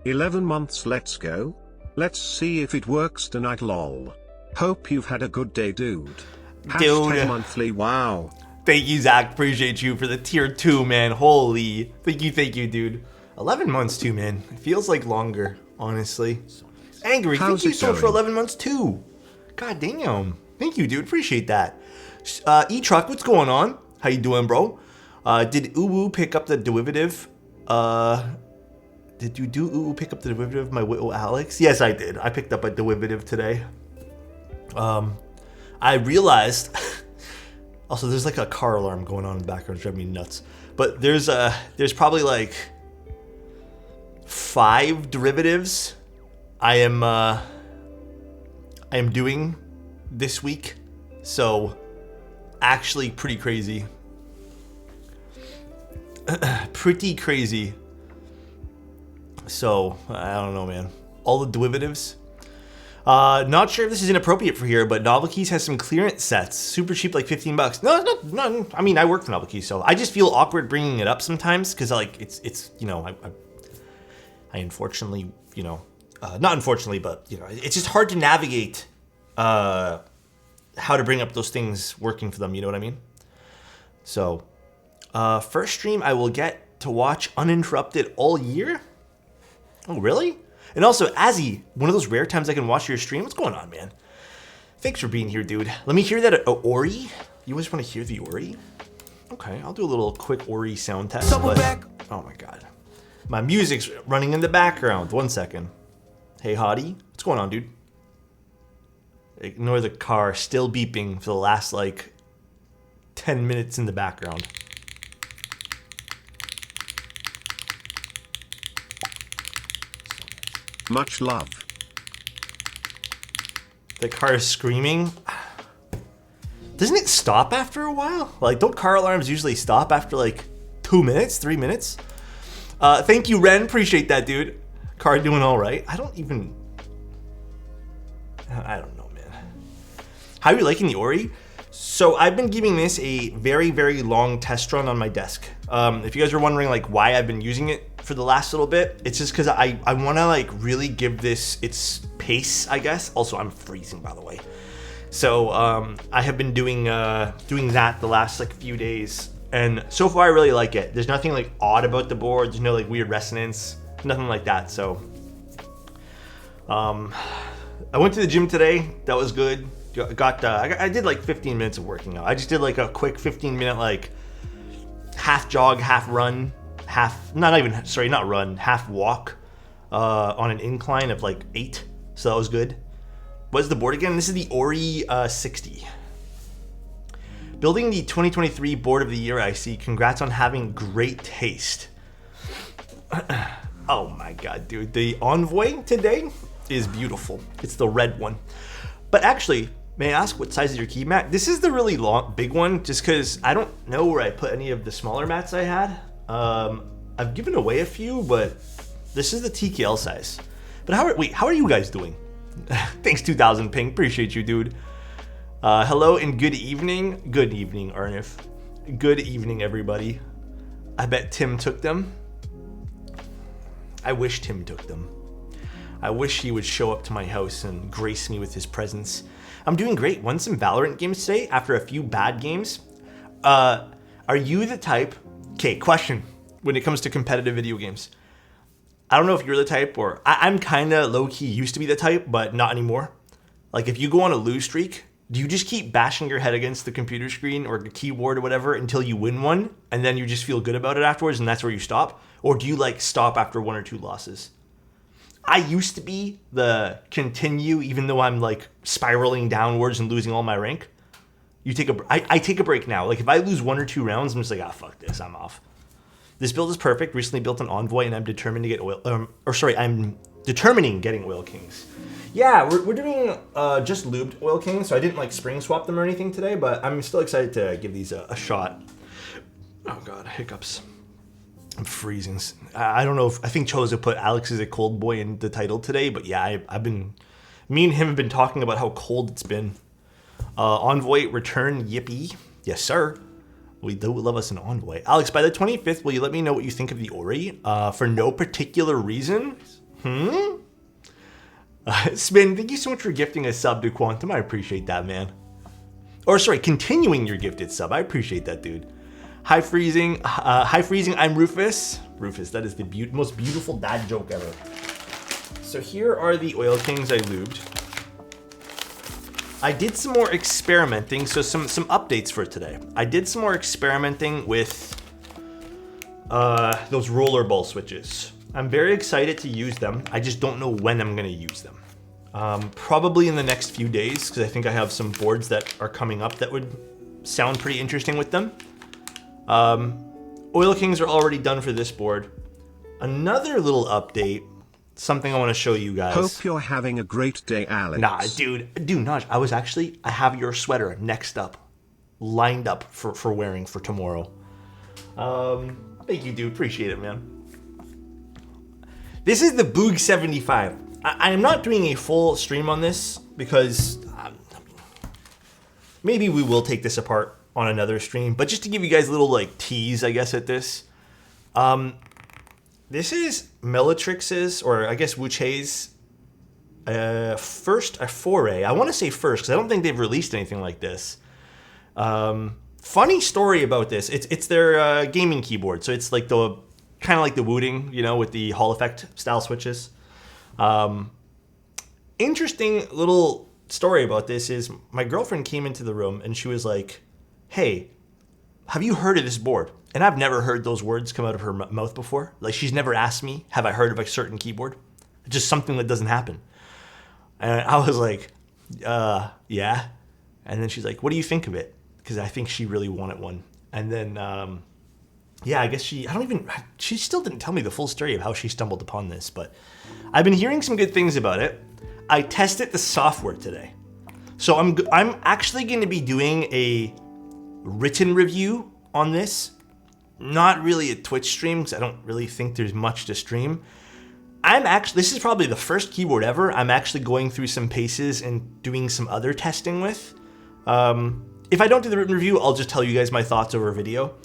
11 months, let's go. Let's see if it works tonight, lol. Hope you've had a good day, dude. Hashtag monthly, wow. Thank you, Zach. Appreciate you for the tier 2, man. Holy. Thank you, dude. 11 months too, man. It feels like longer, honestly. Angry, thank you so much for 11 months too. God damn. Thank you, dude. Appreciate that. E-Truck, what's going on? How you doing, bro? Did Uwu pick up the derivative? Did you do Uwu pick up the derivative of my Whittle Alex? Yes, I did. I picked up a derivative today. I realized... Also, there's like a car alarm going on in the background, driving me nuts. But there's probably like 5 derivatives I am doing this week. So actually pretty crazy. Pretty crazy. So I don't know, man. All the derivatives. Not sure if this is inappropriate for here, but Novel Keys has some clearance sets. Super cheap, like 15 bucks. No, no. I mean, I work for Novel Keys, so I just feel awkward bringing it up sometimes because like it's you know I unfortunately, you know, not unfortunately, but you know, it's just hard to navigate how to bring up those things working for them. You know what I mean? So first stream I will get to watch uninterrupted all year. Oh, really? And also, Azzy, one of those rare times I can watch your stream. What's going on, man? Thanks for being here, dude. Let me hear that Ori. You always want to hear the Ori? Okay, I'll do a little quick Ori sound test. But, oh my god. My music's running in the background. 1 second. Hey, Hottie. What's going on, dude? Ignore the car still beeping for the last, like, 10 minutes in the background. Much love. The car is screaming. Doesn't it stop after a while? Like, don't car alarms usually stop after like 2 minutes, 3 minutes? Thank you, Ren. Appreciate that, dude. Car doing all right. I don't know, man. How are you liking the Ori? So I've been giving this a very, very long test run on my desk. If you guys are wondering like why I've been using it for the last little bit, it's just because I want to like really give this its pace, I guess. Also, I'm freezing, by the way. So I have been doing that the last like few days, and so far I really like it. There's nothing like odd about the board. There's no like weird resonance, nothing like that. So I went to the gym today. That was good. I did like 15 minutes of working out. I just did like a quick 15-minute like half jog, half run, half walk on an incline of like 8. So that was good. What's the board again? This is the Ori 60. Building the 2023 board of the year, I see. Congrats on having great taste. Oh my god, dude. The Envoy today is beautiful. It's the red one. But actually, may I ask what size is your key mat? This is the really big one, just because I don't know where I put any of the smaller mats I had. I've given away a few, but this is the TKL size. But how are you guys doing? Thanks, 2000 ping. Appreciate you, dude. Hello and good evening. Good evening, Arnif. Good evening, everybody. I bet Tim took them. I wish Tim took them. I wish he would show up to my house and grace me with his presence. I'm doing great. Won some Valorant games today after a few bad games. Are you the type... Okay, question. When it comes to competitive video games. I don't know if you're the type, or... I'm kind of low-key used to be the type, but not anymore. Like, if you go on a lose streak, do you just keep bashing your head against the computer screen or the keyboard or whatever until you win one, and then you just feel good about it afterwards, and that's where you stop? Or do you, like, stop after 1 or 2 losses? I used to be the continue, even though I'm like spiraling downwards and losing all my rank. I take a break now. Like if I lose 1 or 2 rounds, I'm just like, fuck this, I'm off. This build is perfect. Recently built an Envoy, and I'm determined to get I'm determining getting Oil Kings. Yeah, we're doing just lubed Oil Kings, so I didn't like spring swap them or anything today, but I'm still excited to give these a shot. Oh god, hiccups. I'm freezing. I don't know I think Chozo put Alex is a cold boy in the title today, but yeah, me and him have been talking about how cold it's been. Envoy return, yippee. Yes, sir. We do love us an Envoy. Alex, by the 25th, will you let me know what you think of the Ori? For no particular reason. Spin, thank you so much for gifting a sub to Quantum. I appreciate that, man. Or sorry, continuing your gifted sub. I appreciate that, dude. Hi Freezing, I'm Rufus. Rufus, that is the most beautiful dad joke ever. So here are the Oil Kings I lubed. I did some more experimenting, so some updates for today. I did some more experimenting with those rollerball switches. I'm very excited to use them. I just don't know when I'm gonna use them. Probably in the next few days, because I think I have some boards that are coming up that would sound pretty interesting with them. Oil Kings are already done for this board. Another little update, something I want to show you guys. Hope you're having a great day, Alex. Nah, dude, Naj, I have your sweater next up, lined up for wearing for tomorrow. Thank you, dude, appreciate it, man. This is the Boog 75. I am not doing a full stream on this because maybe we will take this apart on another stream, but just to give you guys a little like tease, I guess, at this. This is Melitrix's, or I guess Wuche's first foray. I want to say first because I don't think they've released anything like this. Funny story about this. It's their gaming keyboard, so it's like the kind of like the Wooting, you know, with the Hall effect style switches. Interesting little story about this is my girlfriend came into the room and she was like, hey, have you heard of this board? And I've never heard those words come out of her mouth before. Like, she's never asked me, have I heard of a certain keyboard? It's just something that doesn't happen. And I was like, yeah. And then she's like, what do you think of it? Because I think she really wanted one. And then, yeah, I guess she still didn't tell me the full story of how she stumbled upon this, but I've been hearing some good things about it. I tested the software today. So I'm actually going to be doing a written review on this. Not really a Twitch stream because I don't really think there's much to stream. This is probably the first keyboard ever I'm actually going through some paces and doing some other testing with. If I don't do the written review, I'll just tell you guys my thoughts over video.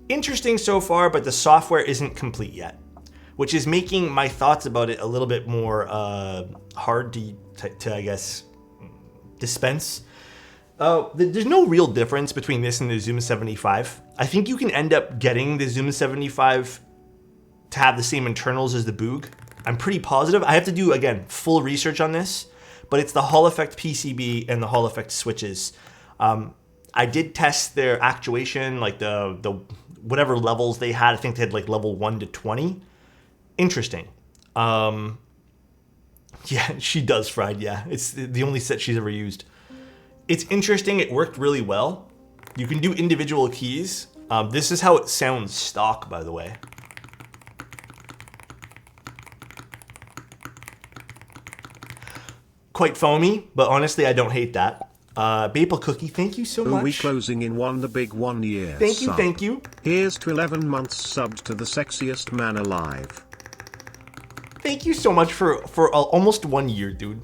Interesting so far, but the software isn't complete yet, which is making my thoughts about it a little bit more hard to I guess, dispense. There's no real difference between this and the Zoom 75. I think you can end up getting the Zoom 75 to have the same internals as the Boog. I'm pretty positive. I have to do, again, full research on this, but it's the Hall effect PCB and the Hall effect switches. I did test their actuation, like the whatever levels they had. I think they had like level 1 to 20. Interesting. Yeah, she does fried. Yeah, it's the only set she's ever used. It's interesting. It worked really well. You can do individual keys. This is how it sounds stock, by the way. Quite foamy, but honestly, I don't hate that. Maple Cookie, thank you so much. We closing in the big 1 year. Thank you, thank you. Here's to 11 months subbed to the sexiest man alive. Thank you so much for almost 1 year, dude.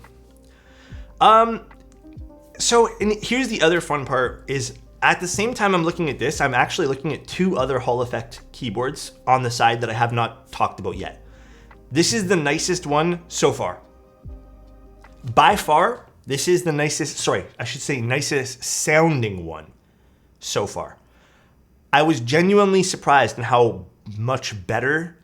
So here's the other fun part is at the same time I'm looking at this, I'm actually looking at 2 other Hall effect keyboards on the side that I have not talked about yet. This is the nicest one so far. By far, this is the nicest sounding one so far. I was genuinely surprised in how much better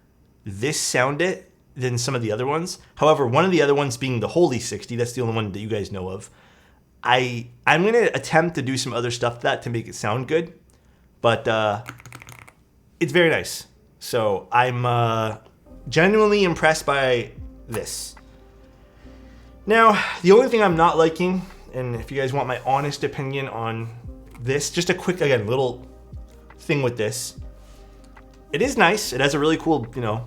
this sounded than some of the other ones. However, one of the other ones being the Holy 60, that's the only one that you guys know of. I'm going to attempt to do some other stuff to that to make it sound good, but it's very nice. So I'm genuinely impressed by this. Now, the only thing I'm not liking, and if you guys want my honest opinion on this, just a quick, again, little thing with this. It is nice. It has a really cool,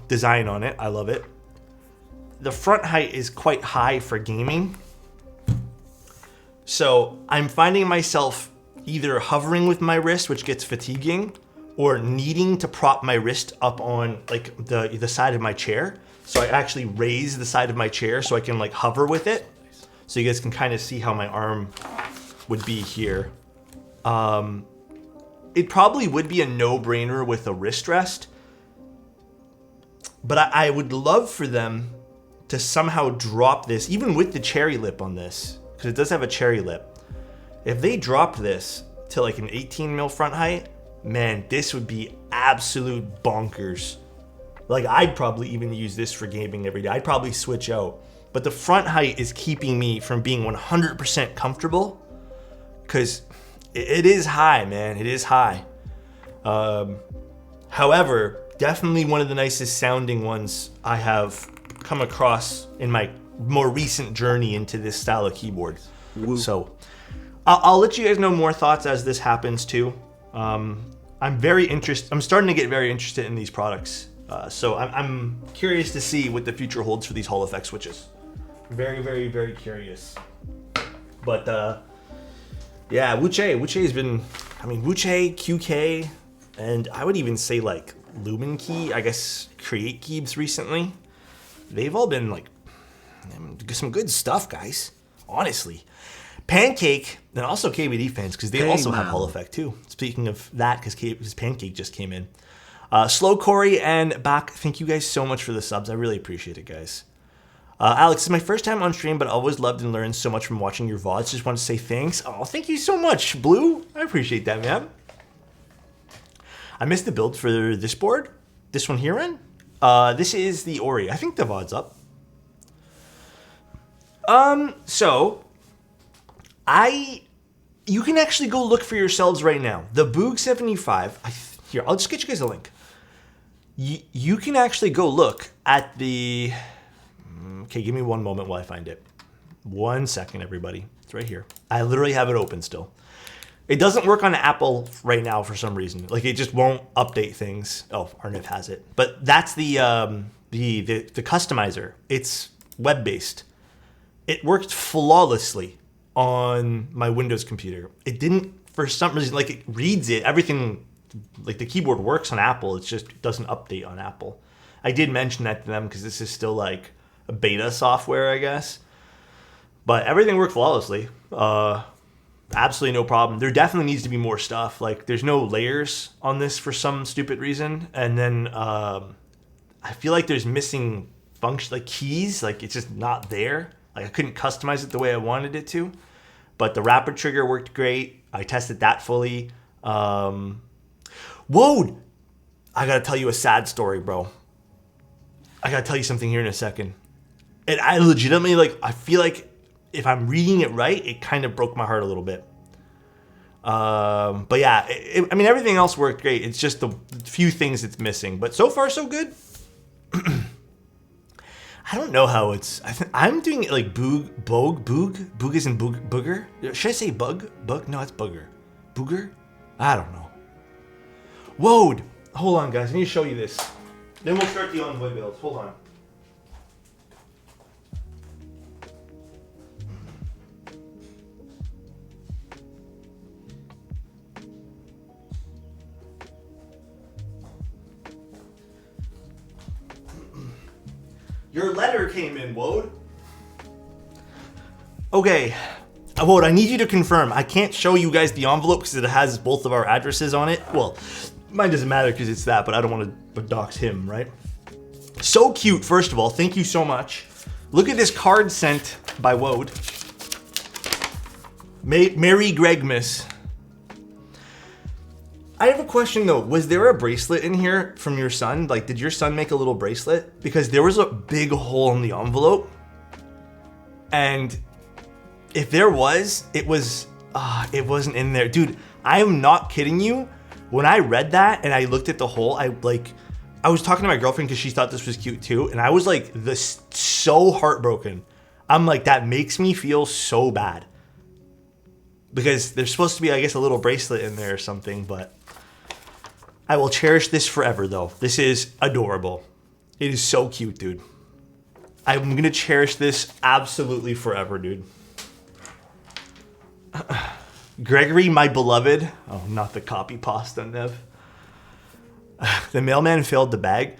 design on it. I love it. The front height is quite high for gaming. So I'm finding myself either hovering with my wrist, which gets fatiguing, or needing to prop my wrist up on like the side of my chair. So I actually raise the side of my chair so I can like hover with it. So you guys can kind of see how my arm would be here. It probably would be a no-brainer with a wrist rest. But I would love for them to somehow drop this, even with the cherry lip on this, because it does have a cherry lip. If they dropped this to like an 18 mil front height, man, this would be absolute bonkers. Like, I'd probably even use this for gaming every day. I'd probably switch out. But the front height is keeping me from being 100% comfortable, because it is high, man. It is high. However, definitely one of the nicest sounding ones I have come across in my more recent journey into this style of keyboard. Woo. So I'll let you guys know more thoughts as this happens too. I'm starting to get very interested in these products. So I'm curious to see what the future holds for these Hall effect switches. Very, very, very curious. But yeah, Wuche has been, Wuche, QK, and I would even say like Lubing Key, I guess Create Keys recently. They've all been like some good stuff, guys. Honestly. Pancake, and also KBD fans, because they also have Hall effect too. Speaking of that, because Pancake just came in. Slow Corey and Bach, thank you guys so much for the subs. I really appreciate it, guys. Alex, this is my first time on stream, but I always loved and learned so much from watching your VODs. Just want to say thanks. Oh, thank you so much, Blue. I appreciate that, man. I missed the build for this board. This one here in. This is the Ori. I think the VOD's up. So you can actually go look for yourselves right now. The Boog 75. Here, I'll just get you guys a link. You can actually go look at the. Okay, give me one moment while I find it. 1 second, everybody. It's right here. I literally have it open still. It doesn't work on Apple right now for some reason. Like, it just won't update things. Oh, Arniv has it. But that's the customizer. It's web-based. It worked flawlessly on my Windows computer. It didn't, for some reason, like, it reads it. Everything, like, the keyboard works on Apple. It just doesn't update on Apple. I did mention that to them because this is still, like, a beta software, I guess. But everything worked flawlessly. Absolutely no problem. There definitely needs to be more stuff. Like, there's no layers on this for some stupid reason. And then I feel like there's missing function, like keys. Like, it's just not there. Like, I couldn't customize it the way I wanted it to. But the rapid trigger worked great. I tested that fully. Whoa! I gotta tell you a sad story, bro. I gotta tell you something here in a second. And I legitimately, like, I feel like if I'm reading it right, it kind of broke my heart a little bit. But yeah, I mean, everything else worked great. It's just the few things it's missing. But so far, so good. I don't know how it's. I'm doing it like boog is in booger. Should I say bug? Bug? No, it's booger. Booger? I don't know. Whoa! Hold on, guys. I need to show you this. Then we'll start the Envoy build. Hold on. Your letter came in, Wode. Okay. Wode, I need you to confirm. I can't show you guys the envelope because it has both of our addresses on it. Well, mine doesn't matter because it's that, but I don't want to dox him, right? So cute, first of all. Thank you so much. Look at this card sent by Wode. Merry Gregmas. I have a question though. Was there a bracelet in here from your son? Like, did your son make a little bracelet? Because there was a big hole in the envelope. And if there was, it wasn't in there. Dude, I am not kidding you. When I read that and I looked at the hole, I was talking to my girlfriend because she thought this was cute too. And I was like, so heartbroken. I'm like, that makes me feel so bad. Because there's supposed to be, I guess, a little bracelet in there or something, but I will cherish this forever, though. This is adorable. It is so cute, dude. I'm going to cherish this absolutely forever, dude. Gregory, my beloved. Oh, not the copy pasta, Nev. The mailman failed the bag.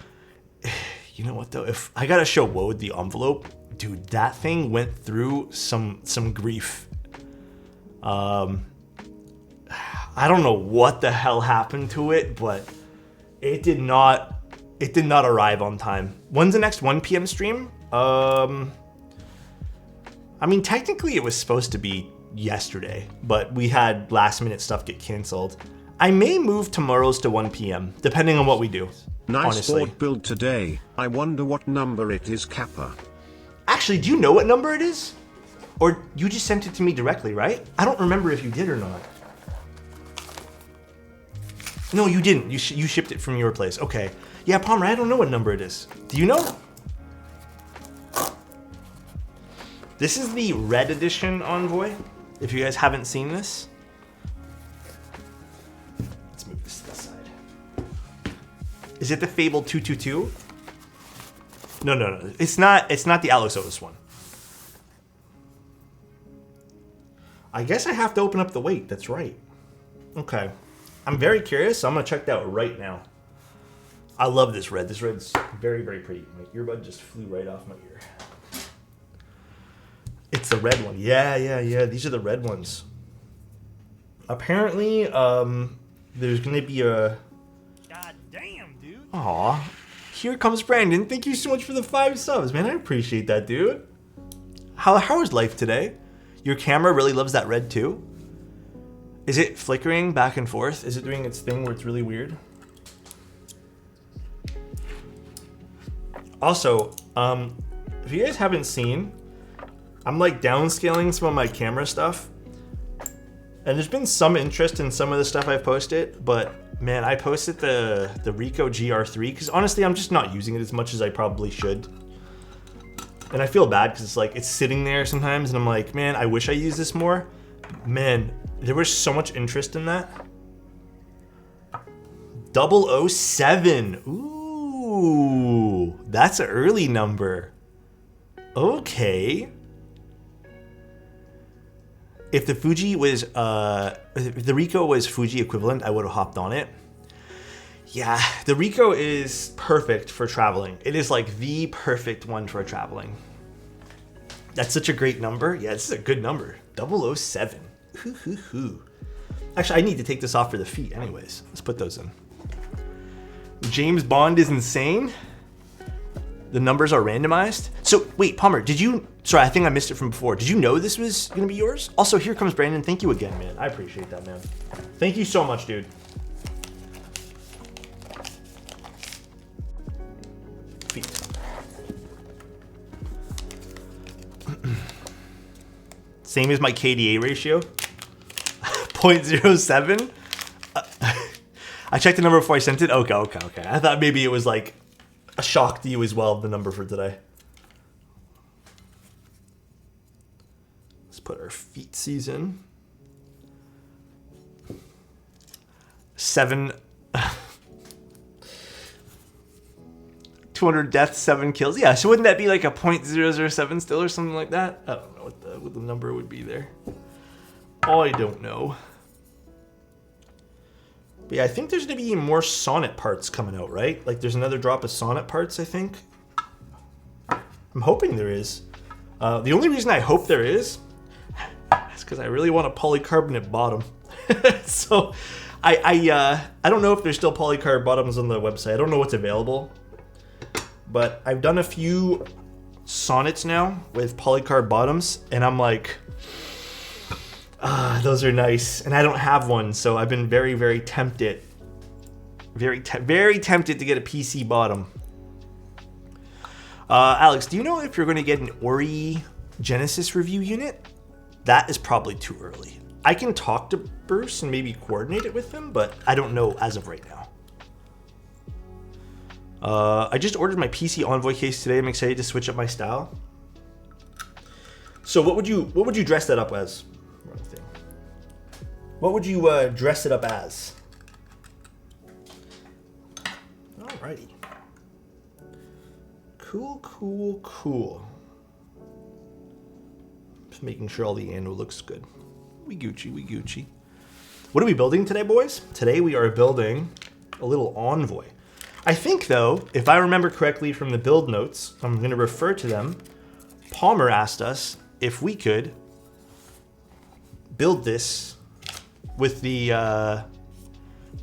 You know what, though? If I got to show Wode the envelope, dude, that thing went through some grief. I don't know what the hell happened to it, but it did not It did not arrive on time. When's the next 1 p.m. stream? I mean, technically it was supposed to be yesterday, but we had last minute stuff get canceled. I may move tomorrow's to 1 p.m. depending on what we do. Nice honestly. board build today. I wonder what number it is, Kappa. Actually, do you know what number it is? Or you just sent it to me directly, right? I don't remember if you did or not. No, you didn't. You shipped it from your place. Okay. Yeah, Palmer, I don't know what number it is. Do you know? This is the red edition Envoy, if you guys haven't seen this. Let's move this to the side. Is it the Fable 222? No. It's not the Alexotos one. I guess I have to open up the weight. That's right. Okay. I'm very curious. So I'm going to check that out right now. I love this red. This red's very, very pretty. My earbud just flew right off my ear. It's the red one. Yeah. These are the red ones. Apparently, there's going to be a... God damn, dude. Aw. Here comes Brandon. Thank you so much for the 5 subs, man. I appreciate that, dude. How is life today? Your camera really loves that red too? Is it flickering back and forth? Is it doing its thing where it's really weird? Also, if you guys haven't seen, I'm like downscaling some of my camera stuff. And there's been some interest in some of the stuff I've posted, but man, I posted the Ricoh GR3 because honestly, I'm just not using it as much as I probably should. And I feel bad because it's like, it's sitting there sometimes and I'm like, man, I wish I used this more. Man, there was so much interest in that. 007. Ooh, that's an early number. Okay. If the Fuji was, if the Ricoh was Fuji equivalent, I would have hopped on it. Yeah, the Ricoh is perfect for traveling. It is like the perfect one for traveling. That's such a great number. Yeah, this is a good number. 007. Actually, I need to take this off for the feet anyways. Let's put those in. James Bond is insane. The numbers are randomized. So wait, Palmer, did you, sorry, I think I missed it from before. Did you know this was gonna be yours? Also, here comes Brandon. Thank you again, man. I appreciate that, man. Thank you so much, dude. Feet. Same as my KDA ratio. 0.07. I checked the number before I sent it. Okay. I thought maybe it was like a shock to you as well, the number for today. Let's put our feet in. 7. 200 deaths, 7 kills. Yeah, so wouldn't that be like a 0.007 still or something like that? I don't know what the number would be there. I don't know. But yeah, I think there's going to be more Sonnet parts coming out, right? Like there's another drop of Sonnet parts, I think. I'm hoping there is. The only reason I hope there is because I really want a polycarbonate bottom. So I don't know if there's still polycarb bottoms on the website. I don't know what's available. But I've done a few Sonnets now with polycarb bottoms, and I'm like, those are nice. And I don't have one, so I've been very, very tempted. Very tempted to get a PC bottom. Alex, do you know if you're going to get an Ori Genesis review unit? That is probably too early. I can talk to Bruce and maybe coordinate it with him, but I don't know as of right now. I just ordered my PC Envoy case today. I'm excited to switch up my style. So what would you dress that up as? What would you dress it up as? Alrighty. Cool. Just making sure all the anno looks good. We Gucci. What are we building today, boys? Today we are building a little Envoy. I think, though, if I remember correctly from the build notes, I'm going to refer to them. Palmer asked us if we could build this with the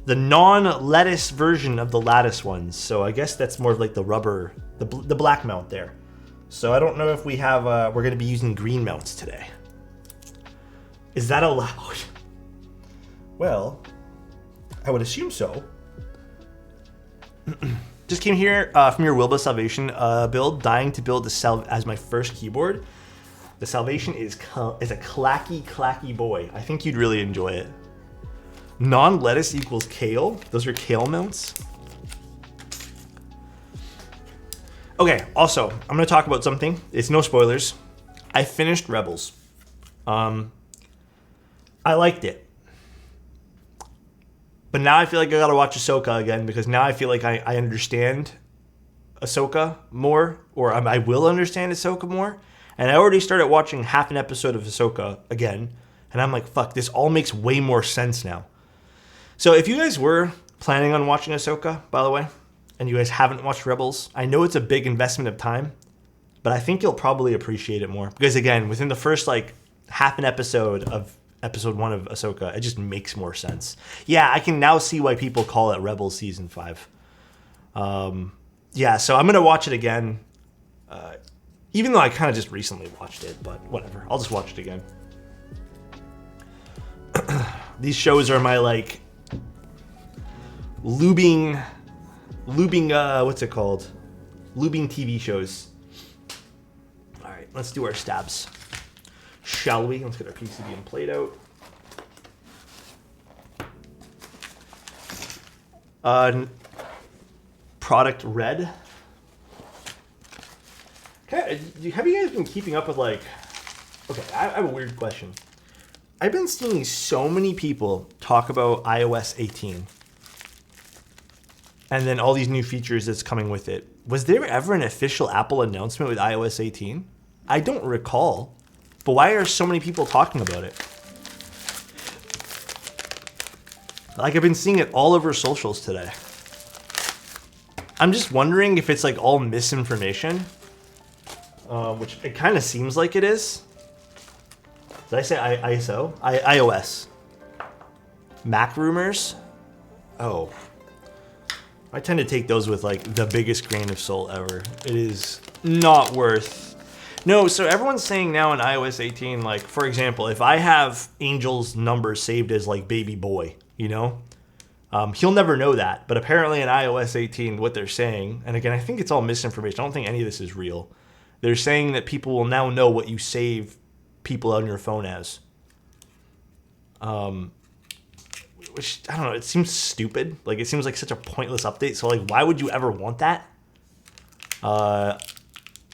the non-lettuce version of the lattice ones. So I guess that's more of like the rubber, the black mount there. So I don't know if we have, we're going to be using green mounts today. Is that allowed? Well, I would assume so. Just came here from your Wilbur Salvation build, dying to build the as my first keyboard. The Salvation is a clacky boy. I think you'd really enjoy it. Non-lettuce equals kale. Those are kale mounts. Okay, also, I'm going to talk about something. It's no spoilers. I finished Rebels. I liked it. But now I feel like I gotta watch Ahsoka again, because now I feel like I understand Ahsoka more, or I will understand Ahsoka more. And I already started watching half an episode of Ahsoka again, and I'm like, fuck, this all makes way more sense now. So if you guys were planning on watching Ahsoka, by the way, and you guys haven't watched Rebels, I know it's a big investment of time, but I think you'll probably appreciate it more. Because again, within the first like half an episode of episode 1 of Ahsoka, it just makes more sense. Yeah, I can now see why people call it Rebels Season 5. Yeah, so I'm going to watch it again. Even though I kind of just recently watched it, but whatever. I'll just watch it again. These shows are my like Lubing, what's it called? Lubing TV shows. All right, let's do our stabs. Shall we? Let's get our PCB and plate out. Product red. Okay, have you guys been keeping up with like... Okay, I have a weird question. I've been seeing so many people talk about iOS 18. And then all these new features that's coming with it. Was there ever an official Apple announcement with iOS 18? I don't recall. But why are so many people talking about it? Like, I've been seeing it all over socials today. I'm just wondering if it's like all misinformation. Which it kind of seems like it is. Did I say ISO? iOS. Mac rumors? Oh. I tend to take those with like the biggest grain of salt ever. It is not worth... No, so everyone's saying now in iOS 18, like, for example, if I have Angel's number saved as like baby boy, you know? He'll never know that. But apparently in iOS 18, what they're saying, and again, I think it's all misinformation. I don't think any of this is real. They're saying that people will now know what you save people on your phone as. Which, I don't know, it seems stupid. Like, it seems like such a pointless update. So, like, why would you ever want that?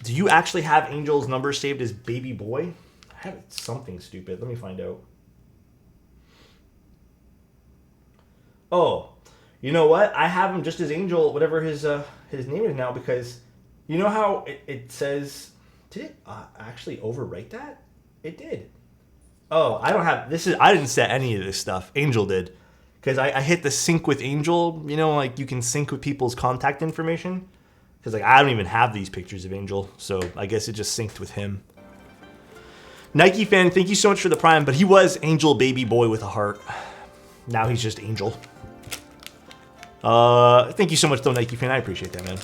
Do you actually have Angel's number saved as baby boy? I have something stupid. Let me find out. Oh, you know what? I have him just as Angel, whatever his name is now, because you know how it says... Did it actually overwrite that? It did. Oh, I don't have... I didn't set any of this stuff. Angel did. Because I hit the sync with Angel. You know, like you can sync with people's contact information. Because like I don't even have these pictures of Angel. So I guess it just synced with him. Nike fan, thank you so much for the Prime. But he was Angel baby boy with a heart. Now he's just Angel. Thank you so much though, Nike fan. I appreciate that, man.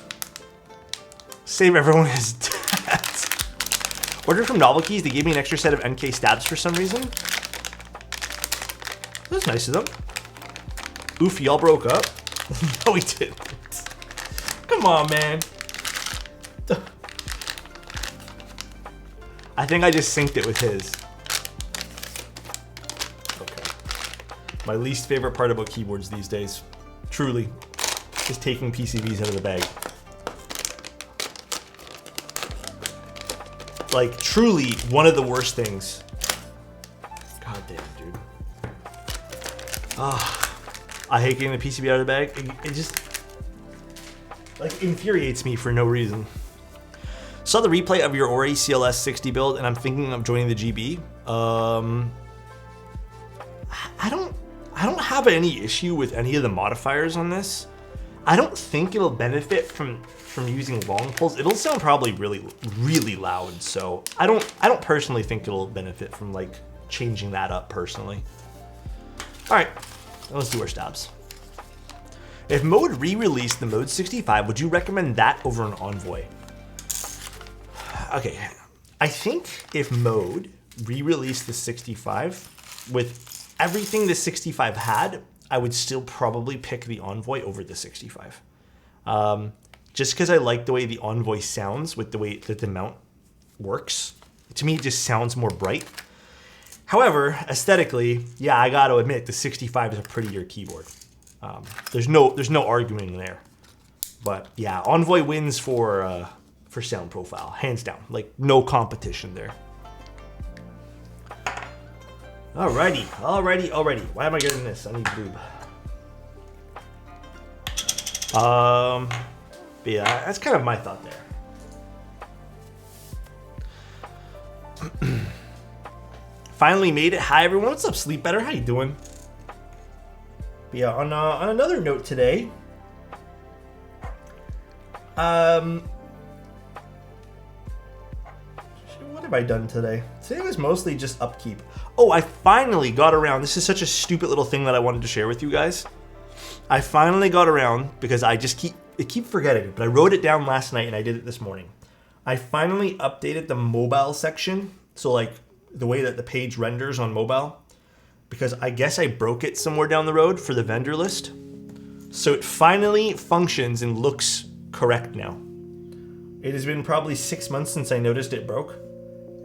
Save everyone his stats. Ordered from Novel Keys. They gave me an extra set of NK stabs for some reason. That's nice of them. Oof, y'all broke up? No, we didn't. Come on, man. I think I just synced it with his. Okay. My least favorite part about keyboards these days, truly, is taking PCBs out of the bag. Like, truly, one of the worst things. God damn, dude. I hate getting the PCB out of the bag. It just, like, infuriates me for no reason. Saw the replay of your Ori CLS 60 build, and I'm thinking of joining the GB. I don't have any issue with any of the modifiers on this. I don't think it'll benefit from using long pulls. It'll sound probably really, really loud. So I don't personally think it'll benefit from like changing that up personally. All right, let's do our stabs. If Mode re-released the Mode 65, would you recommend that over an Envoy? Okay, I think if Mode re-released the 65 with everything the 65 had, I would still probably pick the Envoy over the 65. Just because I like the way the Envoy sounds with the way that the mount works. To me, it just sounds more bright. However, aesthetically, yeah, I got to admit the 65 is a prettier keyboard. There's no arguing there. But yeah, Envoy wins for sound profile, hands down. Like no competition there. Alrighty. Why am I getting this? I need lube. But yeah, that's kind of my thought there. Finally made it. Hi everyone, what's up, Sleep Better? How you doing? But yeah, on another note today, what have I done today? Today was mostly just upkeep. Oh, I finally got around. This is such a stupid little thing that I wanted to share with you guys. I finally got around because I just keep forgetting it, but I wrote it down last night and I did it this morning. I finally updated the mobile section. So like the way that the page renders on mobile, because I guess I broke it somewhere down the road for the vendor list. So it finally functions and looks correct now. It has been probably 6 months since I noticed it broke,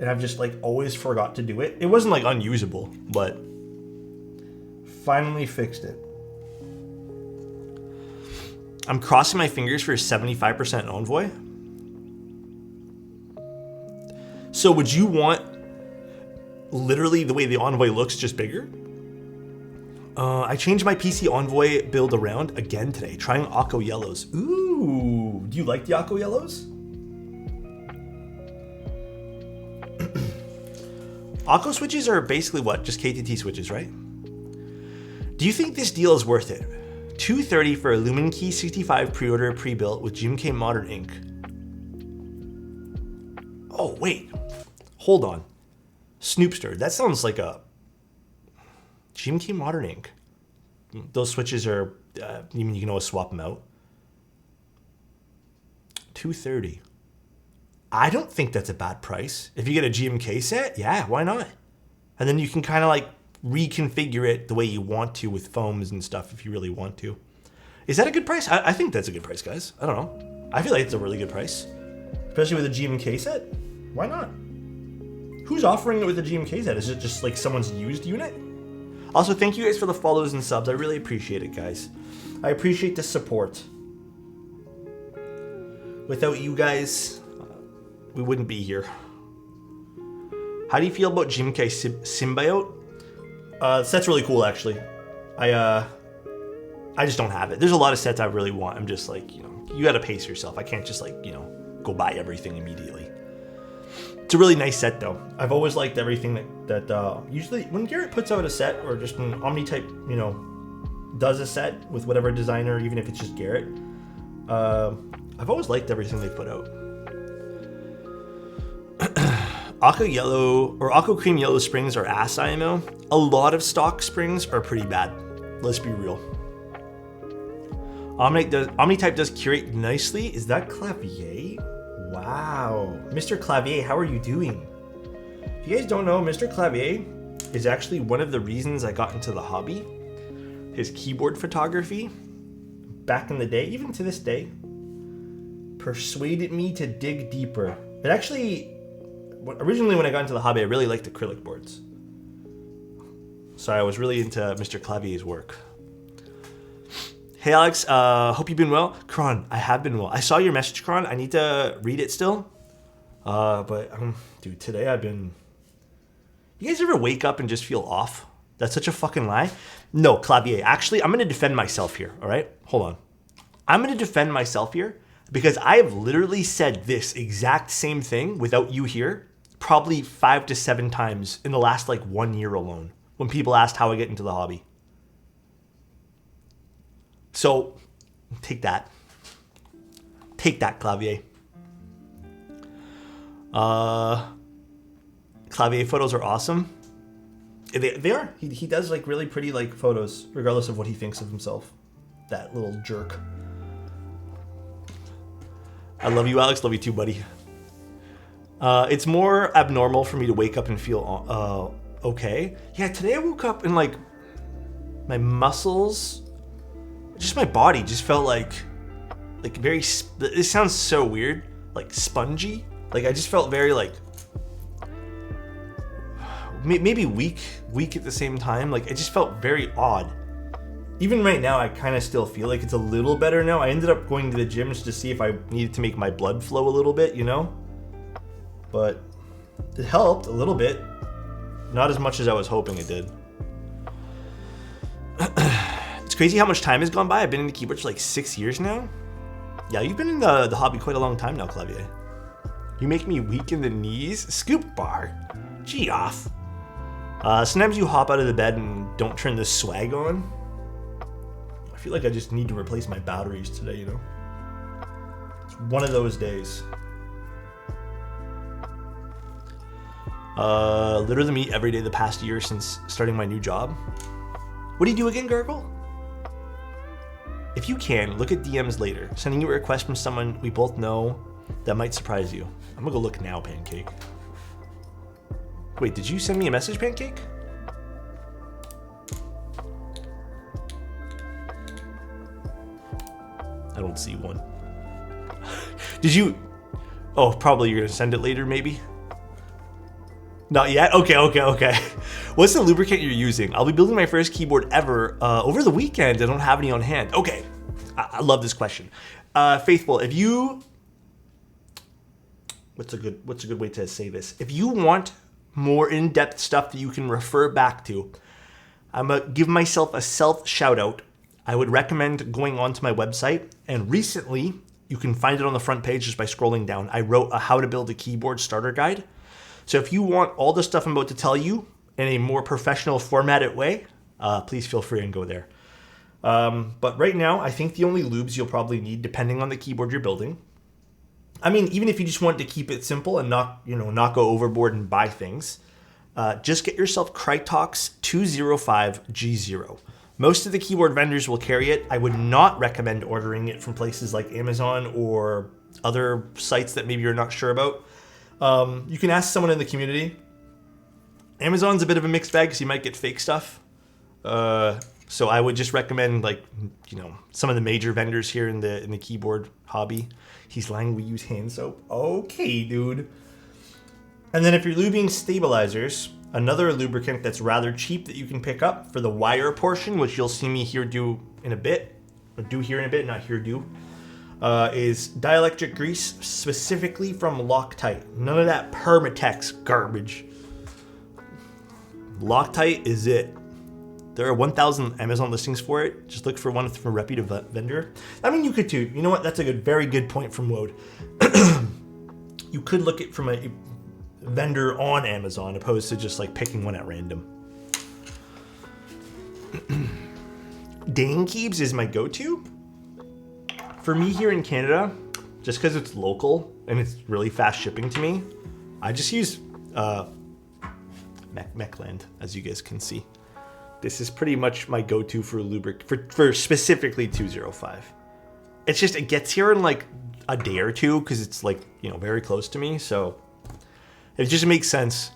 and I've just like always forgot to do it. It wasn't like unusable, but finally fixed it. I'm crossing my fingers for a 75% Envoy. So would you want literally the way the Envoy looks, just bigger? I changed my PC Envoy build around again today, trying Akko Yellows. Ooh, do you like the Akko Yellows? Akko switches are basically what? Just KTT switches, right? Do you think this deal is worth it? $230 for a Lubing Key 65 pre-order pre-built with GMK Modern ink. Oh, wait. Hold on. Snoopster, that sounds like a GMK Modern ink. Those switches are, you mean you can always swap them out? $230. I don't think that's a bad price. If you get a GMK set, yeah, why not? And then you can kind of like reconfigure it the way you want to with foams and stuff if you really want to. Is that a good price? I think that's a good price, guys. I don't know. I feel like it's a really good price. Especially with a GMK set. Why not? Who's offering it with a GMK set? Is it just like someone's used unit? Also, thank you guys for the follows and subs. I really appreciate it, guys. I appreciate the support. Without you guys, we wouldn't be here. How do you feel about GMK Symbiote? Set's really cool, actually. I just don't have it. There's a lot of sets I really want. I'm just like, you gotta pace yourself. I can't just like, go buy everything immediately. It's a really nice set though. I've always liked everything that usually when Garrett puts out a set, or just when Omnitype, does a set with whatever designer, even if it's just Garrett, I've always liked everything they put out. Akko Yellow or Akko Cream Yellow springs are ass IMO. A lot of springs are pretty bad. Let's be real. Omnitype does curate nicely. Is that Clavier? Wow. Mr. Clavier, how are you doing? If you guys don't know, Mr. Clavier is actually one of the reasons I got into the hobby. His keyboard photography, back in the day, even to this day, persuaded me to dig deeper. It actually, originally when I got into the hobby, I really liked acrylic boards. So I was really into Mr. Clavier's work. Hey Alex, hope you've been well. Kron, I have been well. I saw your message, Kron. I need to read it still. But dude, today I've been... You guys ever wake up and just feel off? That's such a fucking lie. No, Clavier, actually, I'm going to defend myself here, all right? Hold on. I'm going to defend myself here because I have literally said this exact same thing without you here probably 5 to 7 times in the last like 1 year alone when people asked how I get into the hobby. So, take that. Take that, Clavier. Clavier photos are awesome. They are. He does like really pretty like photos, regardless of what he thinks of himself. that little jerk. I love you, Alex. Love you too, buddy. It's more abnormal for me to wake up and feel okay. Yeah, today I woke up and like my muscles, just my body just felt like very, it sounds so weird, like spongy. Like I just felt very like, maybe weak at the same time. Like it just felt very odd. Even right now, I kind of still feel like it's a little better now. I ended up going to the gym just to see if I needed to make my blood flow a little bit, you know? But it helped a little bit. Not as much as I was hoping it did. It's crazy how much time has gone by. I've been in the keyboard for like 6 years now. Yeah, you've been in the hobby quite a long time now, Clavier. You make me weak in the knees. Scoop bar. Gee off. Sometimes you hop out of the bed and don't turn the swag on. I feel like I just need to replace my batteries today, you know? It's one of those days. Literally meet every day the past year since starting my new job. What do you do again, Gurgle? If you can, look at DMs later. Sending you a request from someone we both know that might surprise you. I'm gonna go look now, Pancake. Wait, did you send me a message, Pancake? I don't see one. Did you? Oh, probably you're gonna send it later, maybe? Not yet? Okay. What's the lubricant you're using? I'll be building my first keyboard ever over the weekend. I don't have any on hand. Okay, I love this question. Faithful, if you... What's a good way to say this? If you want more in-depth stuff that you can refer back to, I'm gonna give myself a self shout-out. I would recommend going onto my website, and recently, you can find it on the front page just by scrolling down. I wrote a how to build a keyboard starter guide. So if you want all the stuff I'm about to tell you in a more professional formatted way, please feel free and go there. But right now, I think the only lubes you'll probably need, depending on the keyboard you're building. I mean, even if you just want to keep it simple and not go overboard and buy things, just get yourself Krytox 205G0. Most of the keyboard vendors will carry it. I would not recommend ordering it from places like Amazon or other sites that maybe you're not sure about. You can ask someone in the community. Amazon's a bit of a mixed bag because you might get fake stuff. So I would just recommend some of the major vendors here in the keyboard hobby. He's lying, we use hand soap. Okay, dude. And then if you're lubing stabilizers, another lubricant that's rather cheap that you can pick up for the wire portion, which you'll see me here do in a bit, or do here in a bit, not here do, is dielectric grease, specifically from Loctite. None of that Permatex garbage. Loctite is it. There are 1,000 Amazon listings for it. Just look for one from a reputable vendor. I mean, you could too. You know what? That's a very good point from Wode. You could look at from a vendor on Amazon opposed to just like picking one at random. Dane Keeps is my go-to. For me here in Canada, just because it's local and it's really fast shipping to me, I just use Mechland, as you guys can see. This is pretty much my go-to for lubricant, for specifically 205. It's just, it gets here in like a day or two because it's like, very close to me. So it just makes sense.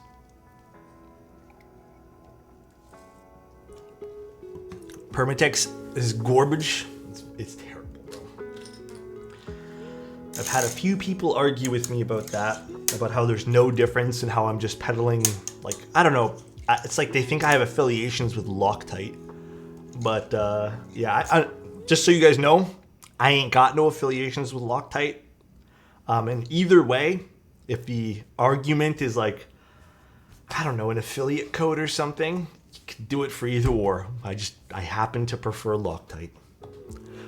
Permatex is garbage. It's terrible, bro. I've had a few people argue with me about that, about how there's no difference and how I'm just peddling, like, I don't know. It's like they think I have affiliations with Loctite. But yeah, I just so you guys know, I ain't got no affiliations with Loctite. And either way, if the argument is like, I don't know, an affiliate code or something, you can do it for either or. I happen to prefer Loctite.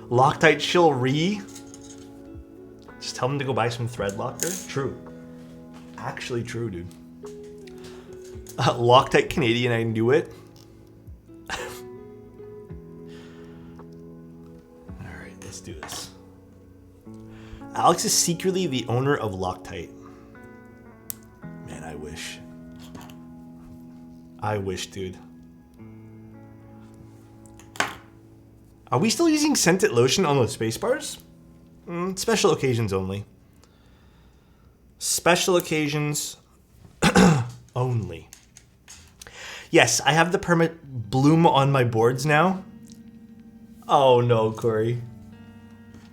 Loctite Chill-Re. Just tell them to go buy some thread locker. True. Actually true, dude. Loctite Canadian, I knew it. Alright, let's do this. Alex is secretly the owner of Loctite. Man, I wish. I wish, dude. Are we still using scented lotion on those space bars? Special occasions only. Special occasions only. Yes, I have the permit bloom on my boards now. Oh no, Corey.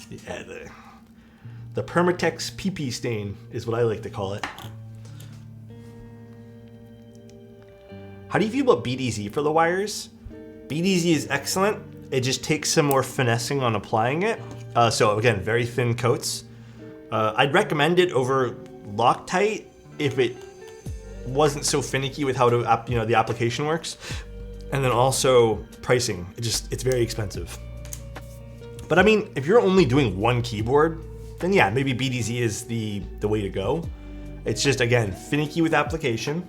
Yeah, the Permatex PP stain is what I like to call it. How do you feel about BDZ for the wires? BDZ is excellent. It just takes some more finessing on applying it. So again, very thin coats. I'd recommend it over Loctite if it wasn't so finicky with how to the application works. And then also pricing. It's very expensive. But I mean, if you're only doing one keyboard, then yeah, maybe BDZ is the way to go. It's just, again, finicky with application.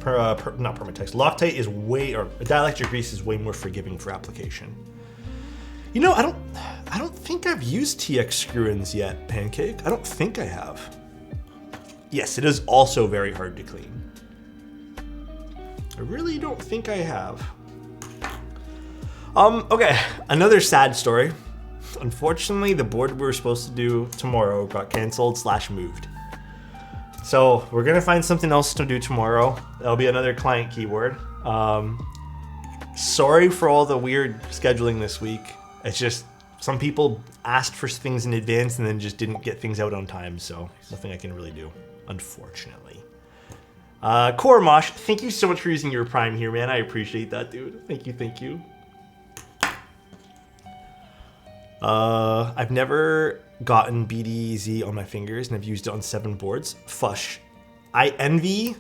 Not Permatex. Loctite is dielectric grease is way more forgiving for application. You know, I don't think I've used TX screw-ins yet, Pancake. I don't think I have. Yes, it is also very hard to clean. I really don't think I have. Okay, another sad story. Unfortunately, the board we were supposed to do tomorrow got canceled / moved. So we're gonna find something else to do tomorrow. That'll be another client keyboard. Sorry for all the weird scheduling this week. It's just some people asked for things in advance and then just didn't get things out on time. So nothing I can really do, unfortunately. Kormosh, thank you so much for using your Prime here, man. I appreciate that, dude. Thank you. I've never gotten BDZ on my fingers and I've used it on 7 boards. Fush. I envy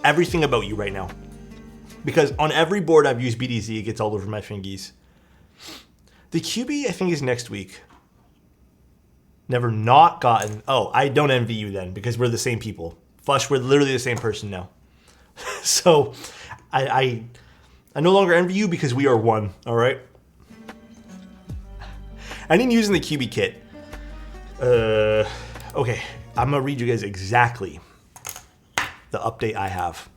everything about you right now. Because on every board I've used BDZ, it gets all over my fingies. The QB, I think, is next week. Never not gotten... Oh, I don't envy you then, because we're the same people. Fush, we're literally the same person now. So, I no longer envy you because we are one, all right? I didn't use in the QB kit. Okay, I'm gonna read you guys exactly the update I have.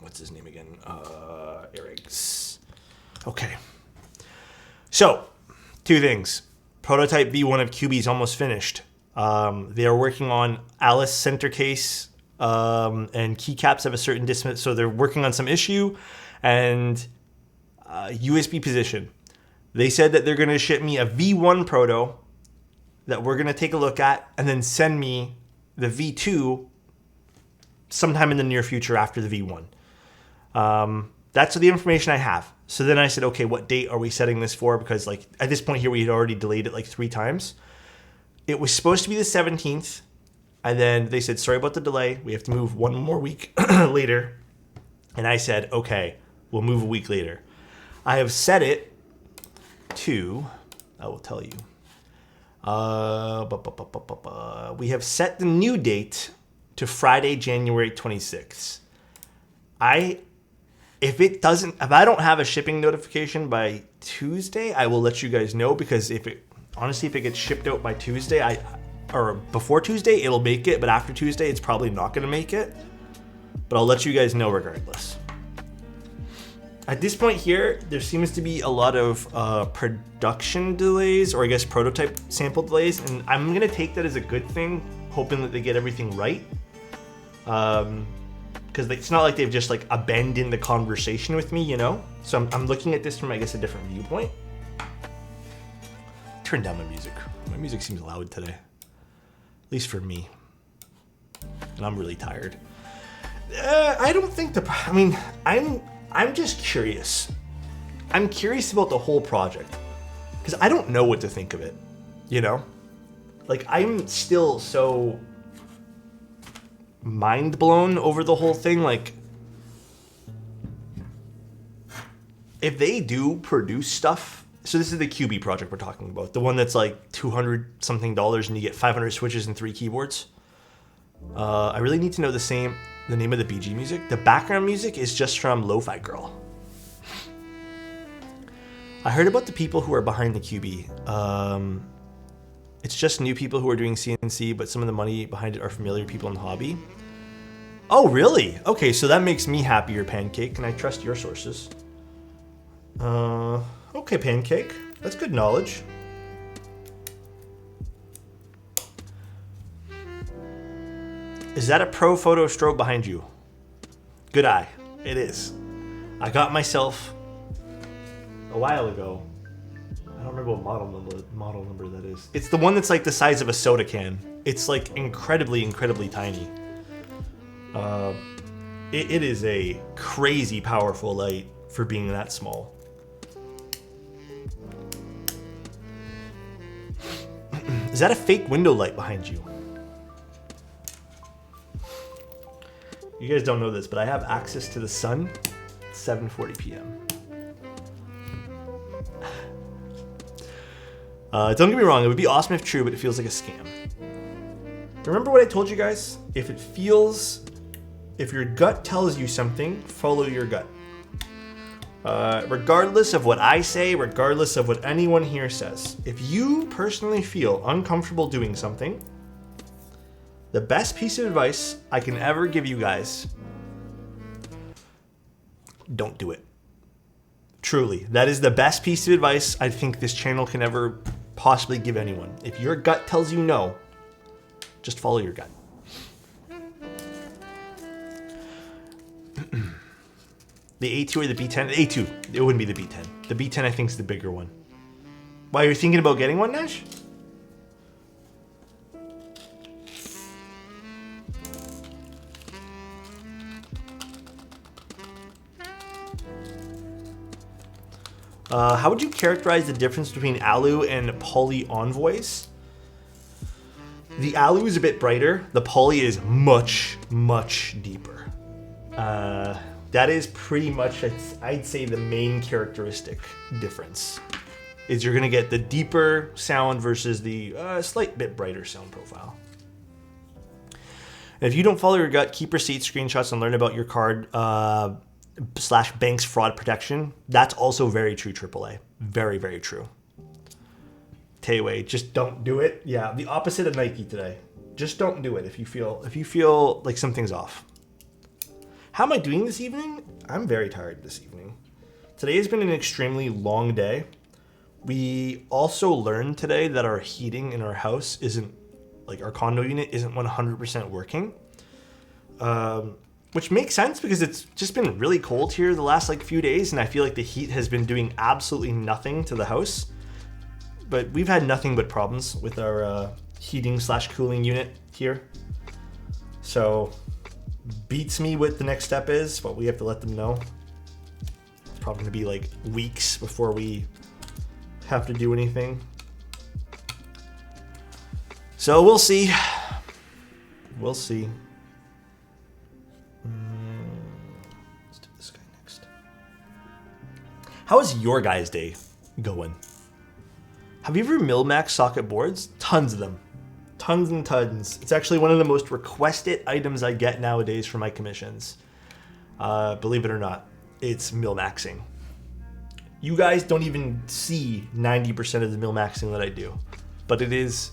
What's his name again? Eric's. Okay. So, 2 things. Prototype V1 of QB is almost finished. They are working on Alice center case, and keycaps have a certain distance, so they're working on some issue, and USB position. They said that they're going to ship me a V1 proto that we're going to take a look at and then send me the V2 sometime in the near future after the V1. That's the information I have. So then I said, okay, what date are we setting this for? Because like at this point here, we had already delayed it like 3 times. It was supposed to be the 17th. And then they said, sorry about the delay. We have to move 1 more week later. And I said, okay, we'll move a week later. I have set it to, I will tell you. We have set the new date to Friday, January 26th. If I don't have a shipping notification by Tuesday, I will let you guys know, because if it gets shipped out by Tuesday, or before Tuesday, it'll make it, but after Tuesday, it's probably not going to make it. But I'll let you guys know regardless. At this point here, there seems to be a lot of production delays, or I guess prototype sample delays, and I'm going to take that as a good thing, hoping that they get everything right. Because it's not like they've just like abandoned the conversation with me, you know? So I'm looking at this from, I guess, a different viewpoint. Turn down my music. My music seems loud today. At least for me. And I'm really tired. I don't think I'm just curious. I'm curious about the whole project. Because I don't know what to think of it, you know? Like, I'm still so mind blown over the whole thing. Like, if they do produce stuff, so this is the QB project we're talking about, the one that's like $200 something and you get 500 switches and 3 keyboards. I really need to know the name of the BG music. The background music is just from Lo-Fi Girl. I heard about the people who are behind the QB. It's just new people who are doing CNC, but some of the money behind it are familiar people in the hobby. Oh, really? Okay, so that makes me happier, Pancake. Can I trust your sources? Okay, Pancake. That's good knowledge. Is that a pro photo strobe behind you? Good eye. It is. I got myself a while ago. I don't remember what model number that is. It's the one that's like the size of a soda can. It's like incredibly, incredibly tiny. It is a crazy powerful light for being that small. Is that a fake window light behind you? You guys don't know this, but I have access to the sun at 7:40 p.m. Don't get me wrong, it would be awesome if true, but it feels like a scam. Remember what I told you guys? If your gut tells you something, follow your gut. Regardless of what I say, regardless of what anyone here says, if you personally feel uncomfortable doing something, the best piece of advice I can ever give you guys, don't do it. Truly, that is the best piece of advice I think this channel can ever possibly give anyone. If your gut tells you no, just follow your gut. The A2 or the B10? The A2. It wouldn't be the B10. The B10 I think is the bigger one. Why, you're thinking about getting one, Nash? How would you characterize the difference between Alu and Poly Envoys? The Alu is a bit brighter. The Poly is much, much deeper. That is pretty much, I'd say, the main characteristic difference. Is you're gonna get the deeper sound versus the slight bit brighter sound profile. And if you don't follow your gut, keep receipts, screenshots, and learn about your card / bank's fraud protection. That's also very true, AAA. Very, very true. Tayway, just don't do it. Yeah, the opposite of Nike today. Just don't do it if you feel like something's off. How am I doing this evening? I'm very tired this evening. Today has been an extremely long day. We also learned today that our heating in our house isn't, like our condo unit isn't 100% working. Which makes sense because it's just been really cold here the last few days, and I feel like the heat has been doing absolutely nothing to the house. But we've had nothing but problems with our heating / cooling unit here. So beats me what the next step is, but we have to let them know. It's probably gonna be like weeks before we have to do anything. So we'll see. We'll see. Let's do this guy next. How is your guys' day going? Have you ever Milmax socket boards? Tons of them. Tons and tons. It's actually one of the most requested items I get nowadays for my commissions. Believe it or not, it's Milmaxing. You guys don't even see 90% of the Milmaxing that I do. But it is,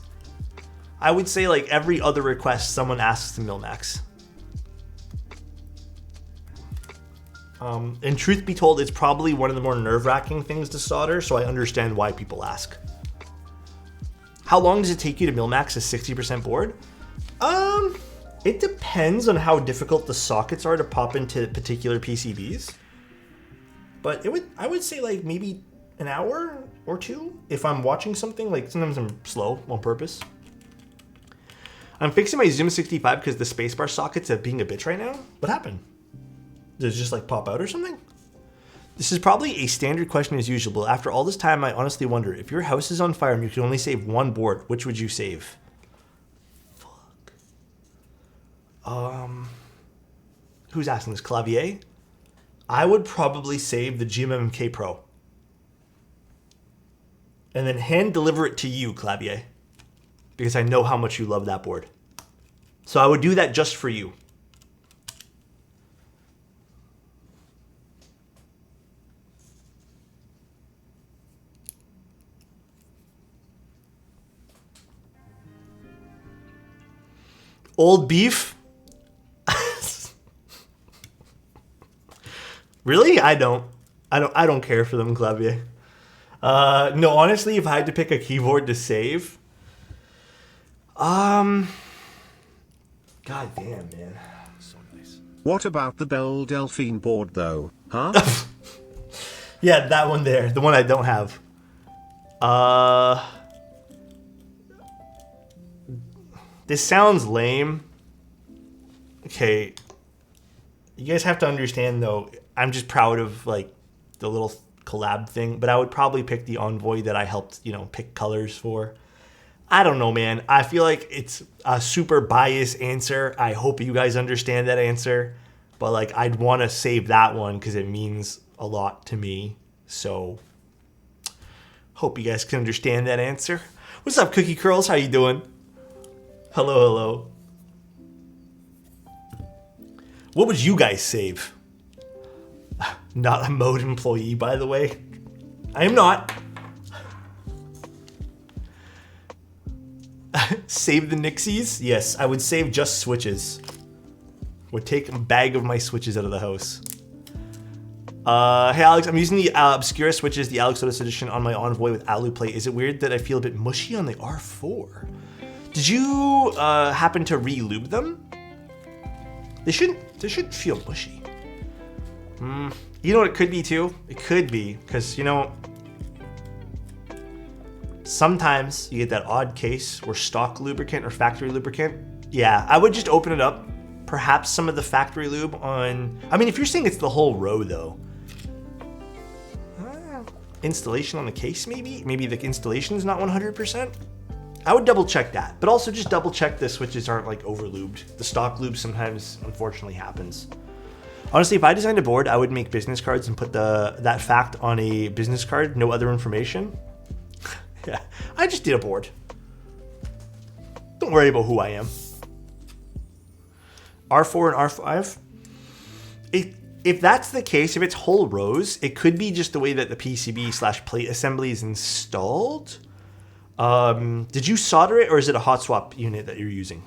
I would say every other request someone asks to Milmax. And truth be told, it's probably one of the more nerve-wracking things to solder, so I understand why people ask. How long does it take you to Milmax a 60% board? It depends on how difficult the sockets are to pop into particular PCBs. But I would say maybe an hour or two if I'm watching something. Sometimes I'm slow on purpose. I'm fixing my Zoom 65 because the spacebar sockets are being a bitch right now. What happened? Did it just pop out or something? This is probably a standard question as usual, but after all this time, I honestly wonder, if your house is on fire and you can only save one board, which would you save? Fuck. Who's asking this? Clavier? I would probably save the GMMK Pro. And then hand deliver it to you, Clavier. Because I know how much you love that board. So I would do that just for you. Old beef? Really? I don't. I don't care for them, Clavier. No, honestly, if I had to pick a keyboard to save, god damn, man. So nice. What about the Belle Delphine board though, huh? Yeah, that one there, the one I don't have. This sounds lame. Okay. You guys have to understand though, I'm just proud of like the little collab thing, but I would probably pick the Envoy that I helped, you know, pick colors for. I don't know, man. I feel like it's a super biased answer. I hope you guys understand that answer, but like I'd want to save that one because it means a lot to me. So hope you guys can understand that answer. What's up, Cookie Curls? How you doing? Hello, hello. What would you guys save? Not a mode employee, by the way. I am not. Save the Nixies? Yes, I would save just switches. Would take a bag of my switches out of the house. Hey Alex, I'm using the Obscura switches, the Alexotos edition on my Envoy with Alu plate. Is it weird that I feel a bit mushy on the R4? Did you happen to re-lube them? They shouldn't feel mushy. You know what it could be too? It could be, because you know, sometimes you get that odd case where stock lubricant or factory lubricant. Yeah, I would just open it up. Perhaps some of the factory lube on, I mean, if you're saying it's the whole row though. Installation on the case maybe? Maybe the installation is not 100%. I would double check that, but also just double check the switches aren't like over lubed. The stock lube sometimes unfortunately happens. Honestly, if I designed a board, I would make business cards and put that fact on a business card, no other information. Yeah, I just did a board. Don't worry about who I am. R4 and R5. If that's the case, if it's whole rows, it could be just the way that the PCB/plate assembly is installed. Did you solder it, or is it a hot swap unit that you're using?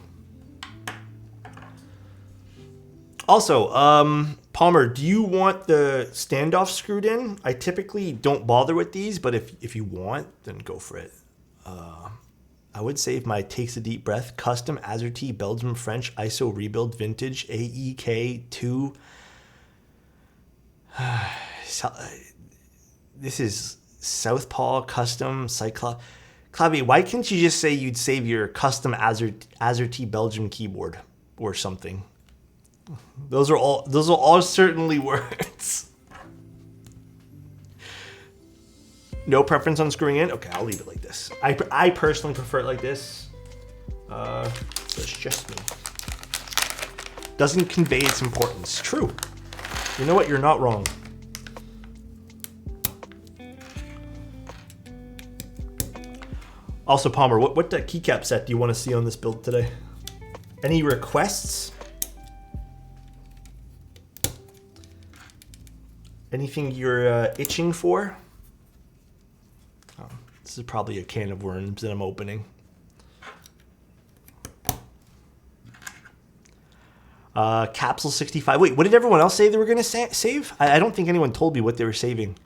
Also, Palmer, do you want the standoff screwed in? I typically don't bother with these, but if you want, then go for it. I would save my Takes a Deep Breath custom Azerty Belgium French ISO rebuild vintage AEK2. This is Southpaw custom Cyclops. Clavi, why can't you just say you'd save your custom Azerty Belgium keyboard or something? Those are all certainly words. No preference on screwing in? Okay, I'll leave it like this. I personally prefer it like this. That's just me. Doesn't convey its importance. True. You know what? You're not wrong. Also, Palmer, what keycap set do you want to see on this build today? Any requests? Anything you're itching for? Oh, this is probably a can of worms that I'm opening. Capsule 65. Wait, what did everyone else say they were going to save? I don't think anyone told me what they were saving.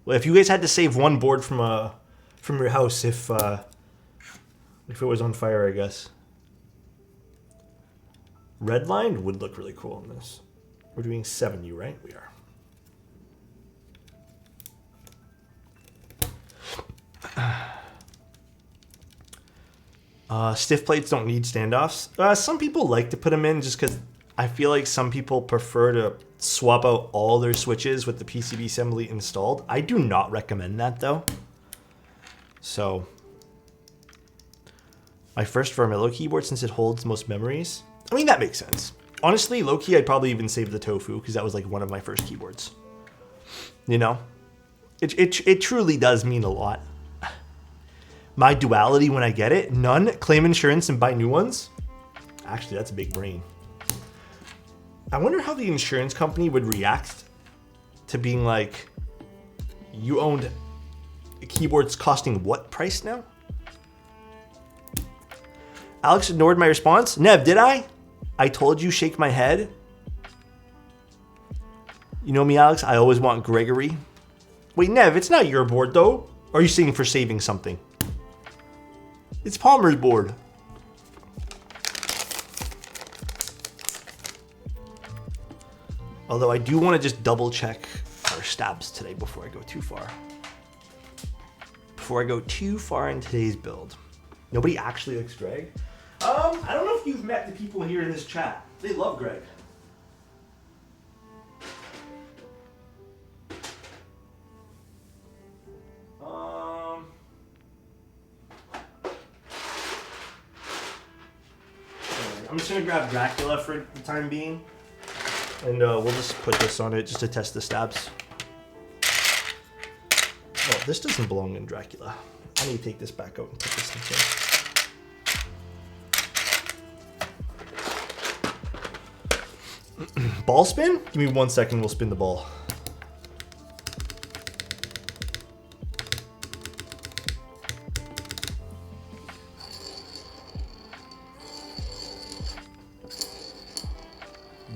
Well, if you guys had to save one board from your house, if it was on fire, I guess. Redlined would look really cool on this. We're doing 7U, right? We are. Stiff plates don't need standoffs. Some people like to put them in just because I feel like some people prefer to swap out all their switches with the PCB assembly installed. I do not recommend that though. So, my first Vermillo keyboard since it holds most memories. I mean, that makes sense. Honestly, low-key, I'd probably even save the Tofu because that was like one of my first keyboards. You know? It truly does mean a lot. My duality when I get it, none, claim insurance and buy new ones. Actually, that's a big brain. I wonder how the insurance company would react to being like, you owned keyboards costing what price now? Alex ignored my response. Nev, did I? I told you shake my head. You know me, Alex, I always want Gregory. Wait, Nev, it's not your board, though. Or are you saying for saving something? It's Palmer's board. Although I do want to just double check our stabs today before I go too far. Before I go too far in today's build. Nobody actually likes Greg. I don't know if you've met the people here in this chat. They love Greg. I'm just gonna grab Dracula for the time being. And we'll just put this on it just to test the stabs. Oh, this doesn't belong in Dracula. I need to take this back out and put this in here. Ball spin? Give me 1 second, we'll spin the ball.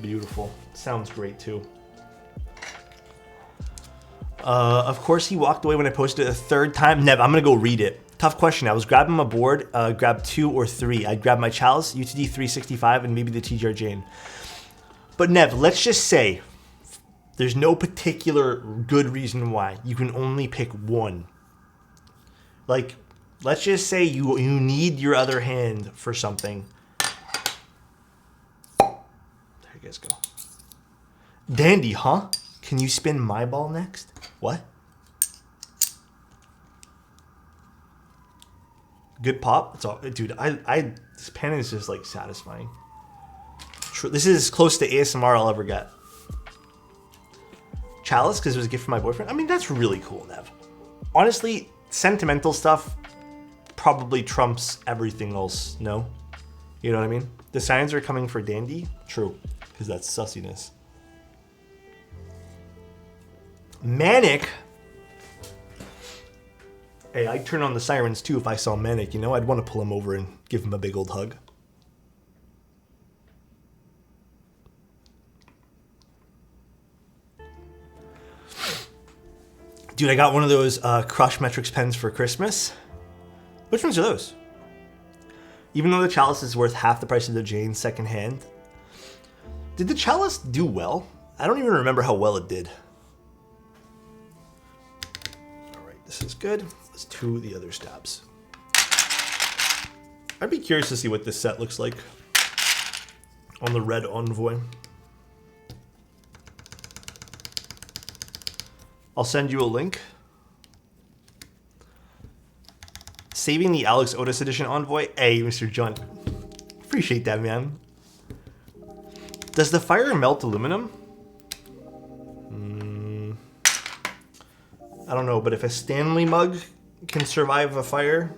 Beautiful. Sounds great too. Of course he walked away when I posted it a third time. Nev, I'm gonna go read it. Tough question. I was grabbing my board, grab 2 or 3. I'd grab my Chalice, UTD 365, and maybe the TGR Jane. But Nev, let's just say there's no particular good reason why. You can only pick one. Like, let's just say you need your other hand for something. There you guys go. Dandy, huh? Can you spin my ball next? What? Good pop. It's all, dude. This pen is just like satisfying. This is as close to ASMR I'll ever get. Chalice, because it was a gift from my boyfriend. I mean, that's really cool, Nev. Honestly, sentimental stuff probably trumps everything else. No, you know what I mean. The signs are coming for Dandy. True, because that's sussiness. Manic. Hey, I'd turn on the sirens too if I saw Manic, you know? I'd want to pull him over and give him a big old hug. Dude, I got one of those Crush Metrics pens for Christmas. Which ones are those? Even though the Chalice is worth half the price of the Jane secondhand. Did the Chalice do well? I don't even remember how well it did. This is good. Let's do the other stabs. I'd be curious to see what this set looks like on the red Envoy. I'll send you a link. Saving the Alexotos edition Envoy. Hey, Mr. John. Appreciate that, man. Does the fire melt aluminum? I don't know, but if a Stanley mug can survive a fire,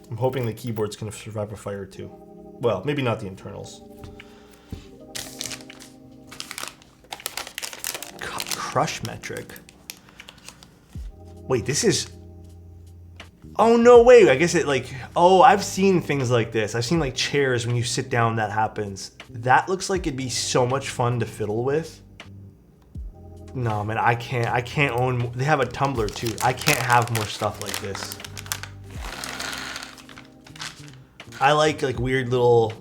I'm hoping the keyboard's gonna survive a fire too. Well, maybe not the internals. Crush metric. Wait, this is... Oh, no way. I guess it like... Oh, I've seen things like this. I've seen like chairs when you sit down that happens. That looks like it'd be so much fun to fiddle with. No, man, I can't own... They have a tumbler, too. I can't have more stuff like this. I like weird little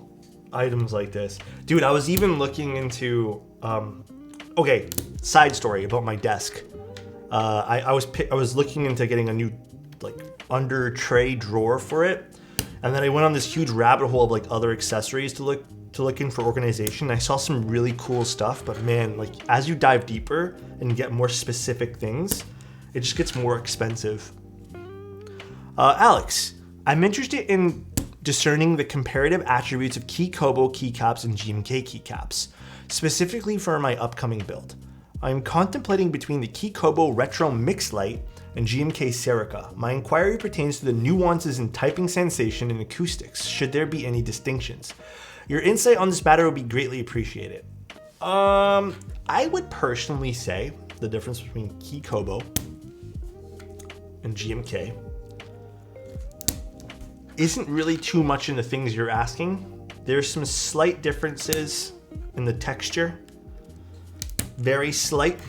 items like this. Dude, I was even looking into... okay, side story about my desk. I was looking into getting a new, like, under tray drawer for it. And then I went on this huge rabbit hole of, like, other accessories to look in for organization. I saw some really cool stuff, but man, like as you dive deeper and get more specific things, it just gets more expensive. Alex, I'm interested in discerning the comparative attributes of Key Kobo keycaps and GMK keycaps, specifically for my upcoming build. I'm contemplating between the Key Kobo Retro Mix Light and GMK Serica. My inquiry pertains to the nuances in typing sensation and acoustics, should there be any distinctions. Your insight on this matter would be greatly appreciated. I would personally say the difference between Key Kobo and GMK isn't really too much in the things you're asking. There's some slight differences in the texture. Very slight.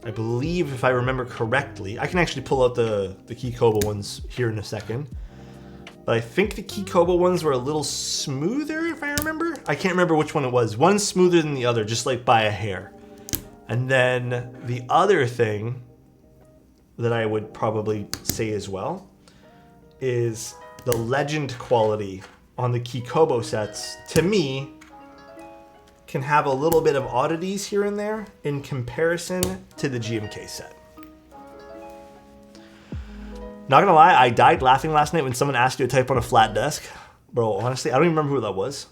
I believe, if I remember correctly, I can actually pull out the Keycap ones here in a second. But I think the Keycap ones were a little smoother, if I remember. I can't remember which one it was. One's smoother than the other, just like by a hair. And then the other thing that I would probably say as well is the legend quality on the Keycap sets, to me, can have a little bit of oddities here and there in comparison to the GMK set. Not gonna lie, I died laughing last night when someone asked you to type on a flat desk. Bro, honestly, I don't even remember who that was.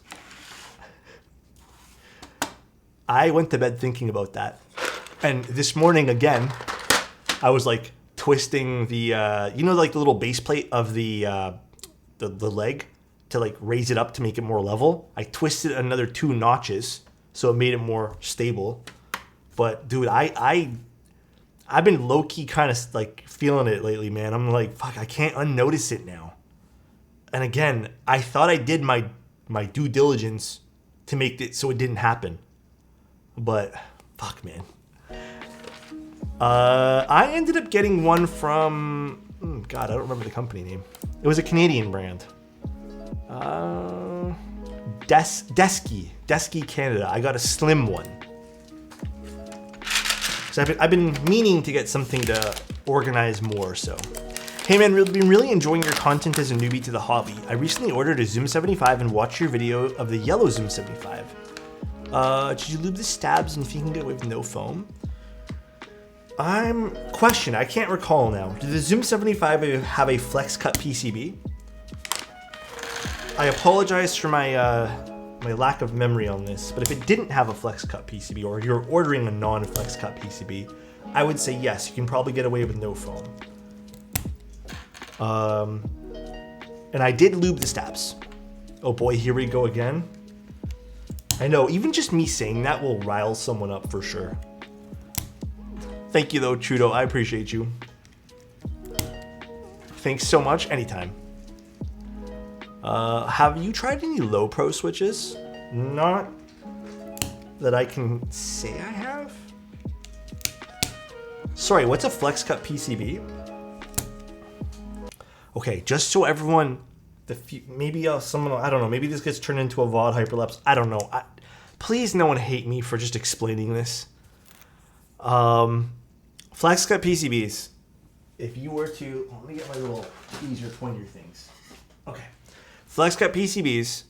I went to bed thinking about that. And this morning, again, I was like twisting the, you know, like the little base plate of the leg to like raise it up to make it more level. I twisted another 2 notches so it made it more stable. But dude, I've been low-key kind of like feeling it lately, man. I'm like, fuck, I can't unnotice it now. And again, I thought I did my due diligence to make it so it didn't happen. But fuck, man. I ended up getting one from, God, I don't remember the company name. It was a Canadian brand. Desky Canada. I got a slim one. So I've been meaning to get something to organize more, so. Hey man, been really enjoying your content as a newbie to the hobby. I recently ordered a Zoom 75 and watched your video of the yellow Zoom 75. Did you lube the stabs and if you can get away with no foam? Question, I can't recall now. Did the Zoom 75 have a flex cut PCB? I apologize for my my lack of memory on this, but if it didn't have a flex cut PCB or you're ordering a non-flex cut PCB, I would say yes, you can probably get away with no foam. And I did lube the stabs. Oh boy, here we go again. I know, even just me saying that will rile someone up for sure. Thank you though, Trudeau, I appreciate you. Thanks so much, anytime. Have you tried any low pro switches? Not that I can say I have. Sorry, what's a flex cut PCB? Okay, just so everyone, maybe someone, I don't know, maybe this gets turned into a VOD hyperlapse. I don't know. Please no one hate me for just explaining this. Flex cut PCBs. If you were to, let me get my little easier pointer things. Okay. Flex cut PCBs,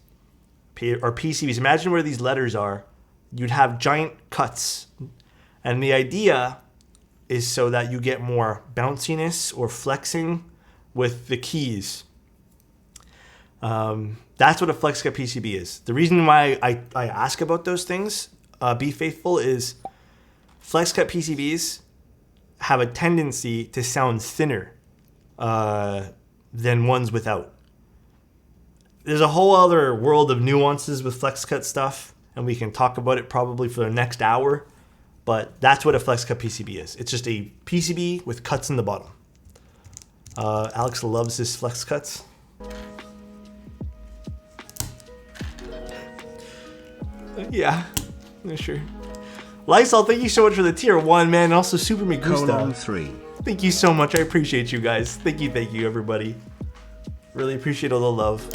or PCBs, imagine where these letters are. You'd have giant cuts. And the idea is so that you get more bounciness or flexing with the keys. That's what a flex cut PCB is. The reason why I ask about those things, be faithful, is flex cut PCBs have a tendency to sound thinner than ones without. There's a whole other world of nuances with flex cut stuff, and we can talk about it probably for the next hour, but that's what a flex cut PCB is. It's just a PCB with cuts in the bottom. Alex loves his flex cuts. Yeah, sure. Lysol, thank you so much for the tier 1, man, and also Super Me Gusta. 3. Thank you so much. I appreciate you guys. Thank you, everybody. Really appreciate all the love.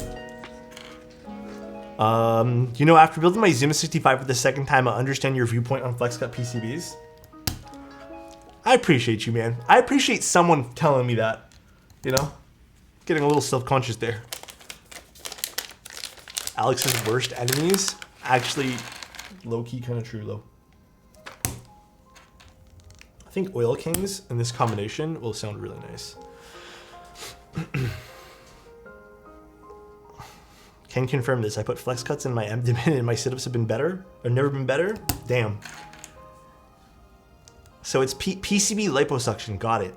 You know, after building my Zoom 65 for the second time, I understand your viewpoint on flex cut PCBs. I appreciate you, man. I appreciate someone telling me that. You know, getting a little self-conscious there. Alex's worst enemies, actually, low-key kind of true though. I think Oil Kings in this combination will sound really nice. Can confirm this. I put flex cuts in my abdomen and my sit-ups have been better. Or never been better? Damn. So it's PCB liposuction. Got it.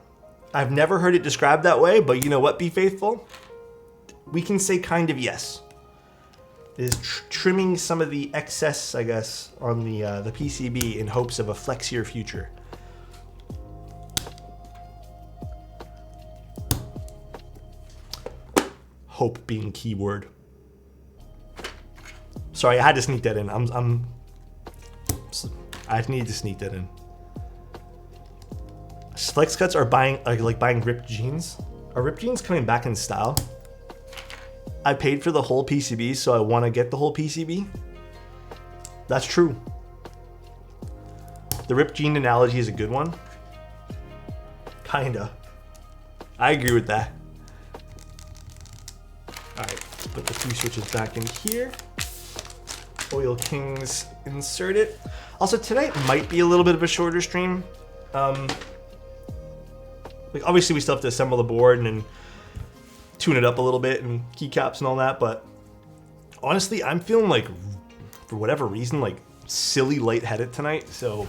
I've never heard it described that way, but you know what, be faithful? We can say kind of yes. It is trimming some of the excess, I guess, on the PCB in hopes of a flexier future. Hope being keyword. Sorry, I had to sneak that in. I need to sneak that in. Flex cuts are buying like buying ripped jeans. Are ripped jeans coming back in style? I paid for the whole PCB, so I want to get the whole PCB. That's true. The ripped jean analogy is a good one. Kinda. I agree with that. Alright, put the 3 switches back in here. Oil Kings inserted. Also, tonight might be a little bit of a shorter stream. Like obviously we still have to assemble the board and tune it up a little bit and keycaps and all that, but honestly, I'm feeling like, for whatever reason, like silly lightheaded tonight, so.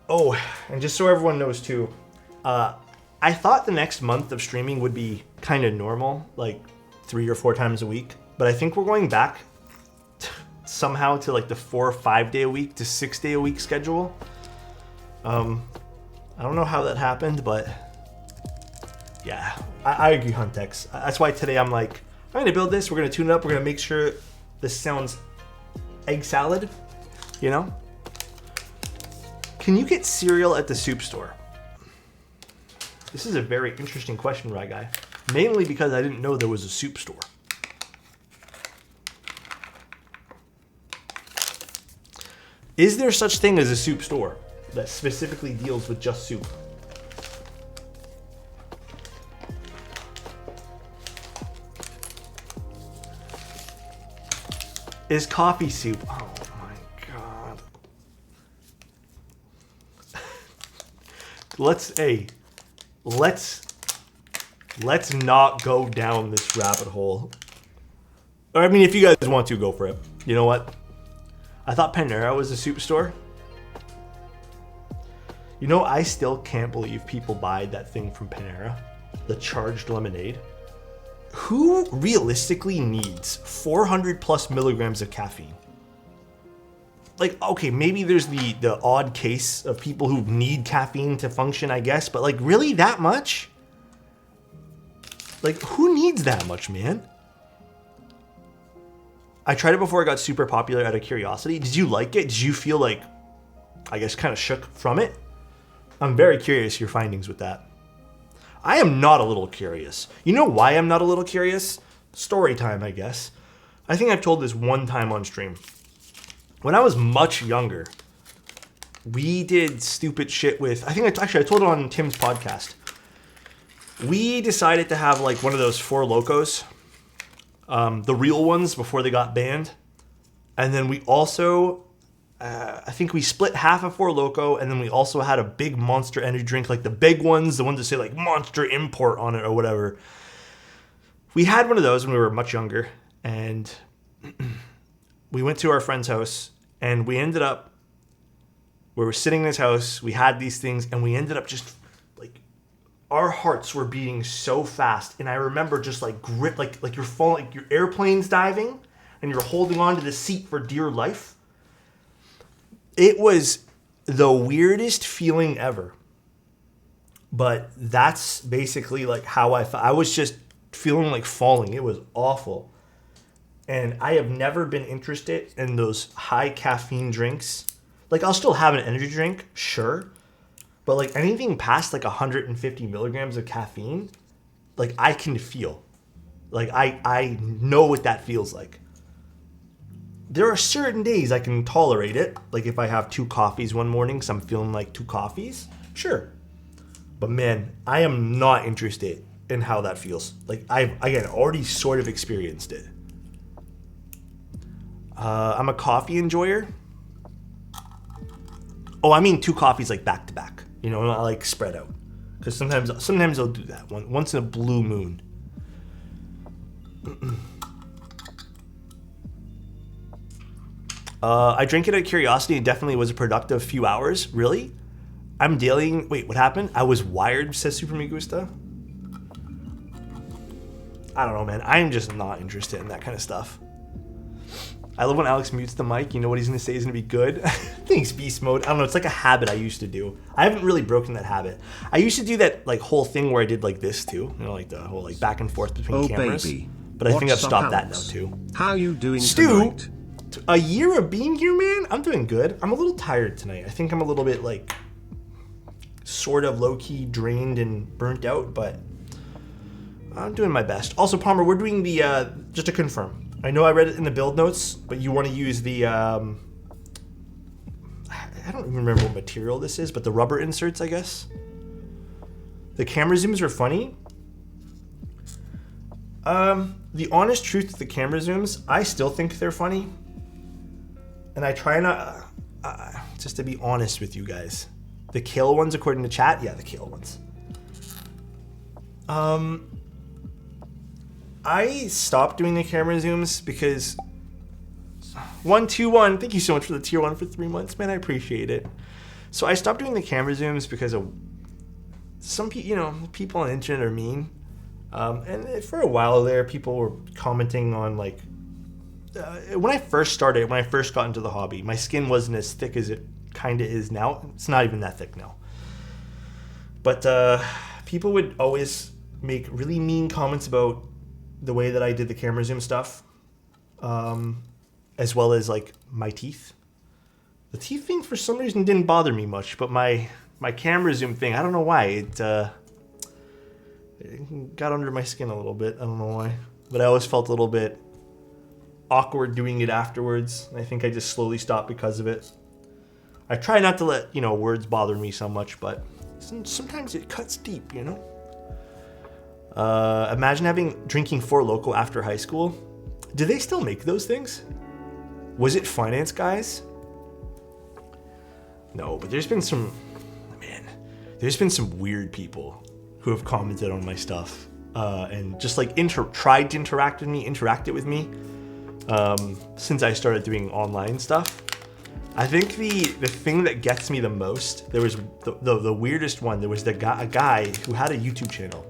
Oh, and just so everyone knows too, I thought the next month of streaming would be kind of normal, like 3 or 4 times a week, but I think we're going back somehow to like the 4 or 5 day a week to 6 day a week schedule. I don't know how that happened, but yeah, I agree, Huntex. That's why today I'm like, I'm gonna build this, we're gonna tune it up, we're gonna make sure this sounds egg salad, you know? Can you get cereal at the soup store? This is a very interesting question, Rye Guy. Mainly because I didn't know there was a soup store. Is there such thing as a soup store that specifically deals with just soup? Is coffee soup? Oh my god. Let's not go down this rabbit hole. Or I mean, if you guys want to, go for it. You know what? I thought Panera was a soup store. You know, I still can't believe people buy that thing from Panera, the charged lemonade. Who realistically needs 400 plus milligrams of caffeine? Like, okay, maybe there's the odd case of people who need caffeine to function, I guess, but like, really that much? Like, who needs that much, man? I tried it before it got super popular out of curiosity. Did you like it? Did you feel like, I guess, kind of shook from it? I'm very curious your findings with that. I am not a little curious. You know why I'm not a little curious? Story time, I guess. I think I've told this one time on stream. When I was much younger, we did stupid shit with, I told it on Tim's podcast. We decided to have like one of those Four Locos, the real ones before they got banned. And then we also, I think we split half a Four Loko, and then we also had a big Monster energy drink, like the big ones, the ones that say like Monster Import on it or whatever. We had one of those when we were much younger, and we went to our friend's house, and we were sitting in his house, we had these things, and we ended up just like, our hearts were beating so fast, and I remember just like grip, like you're falling, like your airplane's diving, and you're holding on to the seat for dear life. It was the weirdest feeling ever. But that's basically like how I felt. I was just feeling like falling. It was awful. And I have never been interested in those high caffeine drinks. Like, I'll still have an energy drink, sure. But like anything past like 150 milligrams of caffeine, like I can feel. Like I know what that feels like. There are certain days I can tolerate it. Like if I have 2 coffees one morning because I'm feeling like 2 coffees, sure. But man, I am not interested in how that feels. Like I've, again, already sort of experienced it. I'm a coffee enjoyer. Oh, I mean 2 coffees like back to back. You know, not like spread out. Because sometimes I'll do that once in a blue moon. I drank it out of curiosity. It definitely was a productive few hours. Really? I'm dealing... Wait, what happened? I was wired, says Super Me Gusta. I don't know, man. I'm just not interested in that kind of stuff. I love when Alex mutes the mic. You know what he's going to say is going to be good? Thanks, Beast Mode. I don't know. It's like a habit I used to do. I haven't really broken that habit. I used to do that like whole thing where I did like this too. You know, like the whole like back and forth between cameras. Baby. But I think I've stopped that now too. How you doing Stu, tonight? A year of being here, man. I'm doing good. I'm a little tired tonight. I think I'm a little bit like sort of low-key drained and burnt out, but I'm doing my best. Also, Palmer, we're doing the, just to confirm, I know I read it in the build notes, but you want to use the, I don't even remember what material this is, but the rubber inserts, I guess. The camera zooms are funny. The honest truth to the camera zooms, I still think they're funny. And I try not, just to be honest with you guys. The kale ones, according to chat, yeah, the kale ones. I stopped doing the camera zooms because 121, thank you so much for the tier 1 for 3 months, man, I appreciate it. So I stopped doing the camera zooms because of some people, you know, people on the internet are mean. And for a while there, people were commenting on like, when I first got into the hobby, my skin wasn't as thick as it kind of is now. It's not even that thick now. But people would always make really mean comments about the way that I did the camera zoom stuff, as well as like my teeth. The teeth thing for some reason didn't bother me much, but my camera zoom thing, I don't know why, it got under my skin a little bit. I don't know why, but I always felt a little bit awkward doing it afterwards. I think I just slowly stopped because of it. I try not to let, you know, words bother me so much, but sometimes it cuts deep, you know? Imagine drinking Four Loko after high school. Do they still make those things? Was it finance guys? No, but there's been some weird people who have commented on my stuff and just like tried to interacted with me since I started doing online stuff. I think the thing that gets me the most, there was the weirdest one. There was a guy who had a YouTube channel,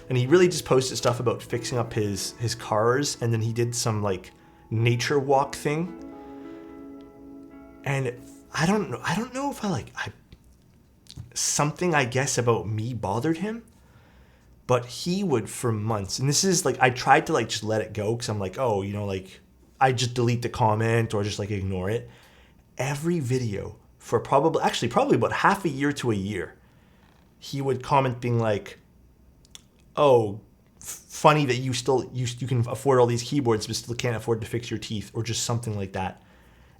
and he really just posted stuff about fixing up his cars, and then he did some like nature walk thing. And I don't know if something I guess about me bothered him, but he would for months. And this is like, I tried to like just let it go because I'm like, oh, you know, like I just delete the comment or just like ignore it. Every video for probably about half a year to a year, he would comment being like, oh, funny that you can afford all these keyboards but still can't afford to fix your teeth, or just something like that.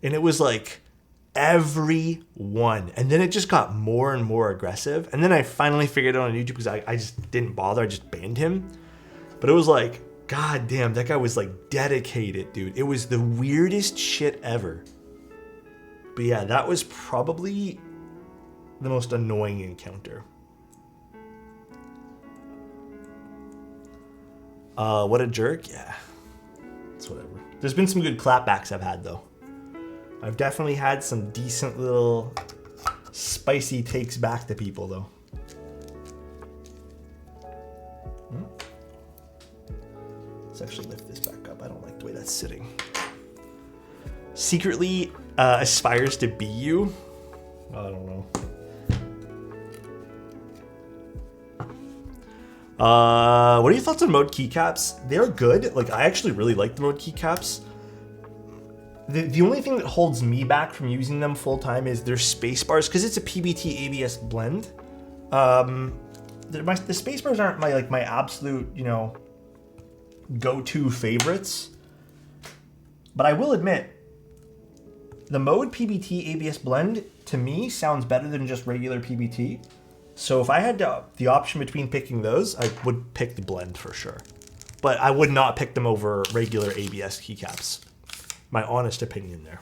And it was like every one. And then it just got more and more aggressive. And then I finally figured it out on YouTube because I just didn't bother. I just banned him. But it was like, god damn, that guy was like dedicated, dude. It was the weirdest shit ever. But yeah, that was probably the most annoying encounter. What a jerk? Yeah, it's whatever. There's been some good clapbacks I've had though. I've definitely had some decent little spicy takes back to people though. Let's actually lift this back up. I don't like the way that's sitting. Secretly aspires to be you? I don't know. What are your thoughts on mode keycaps? They're good. Like, I actually really like the mode keycaps. The only thing that holds me back from using them full time is their space bars, because it's a PBT ABS blend. The space bars aren't my absolute, you know, go-to favorites. But I will admit, the mode PBT ABS blend to me sounds better than just regular PBT. So if I had the option between picking those, I would pick the blend for sure. But I would not pick them over regular ABS keycaps. My honest opinion there.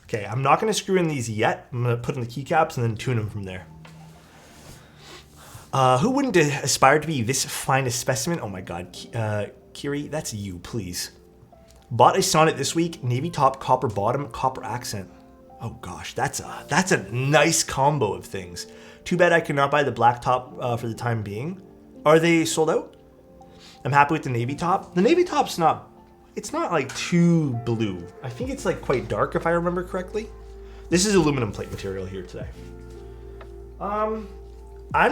Okay, I'm not going to screw in these yet. I'm going to put in the keycaps and then tune them from there. Who wouldn't aspire to be this fine a specimen? Oh my god, Kiri, that's you, please. Bought a Sonnet this week, navy top, copper bottom, copper accent. Oh gosh, that's a nice combo of things. Too bad I cannot buy the black top for the time being. Are they sold out? I'm happy with the navy top. The navy top's it's not like too blue. I think it's like quite dark if I remember correctly. This is aluminum plate material here today. I'm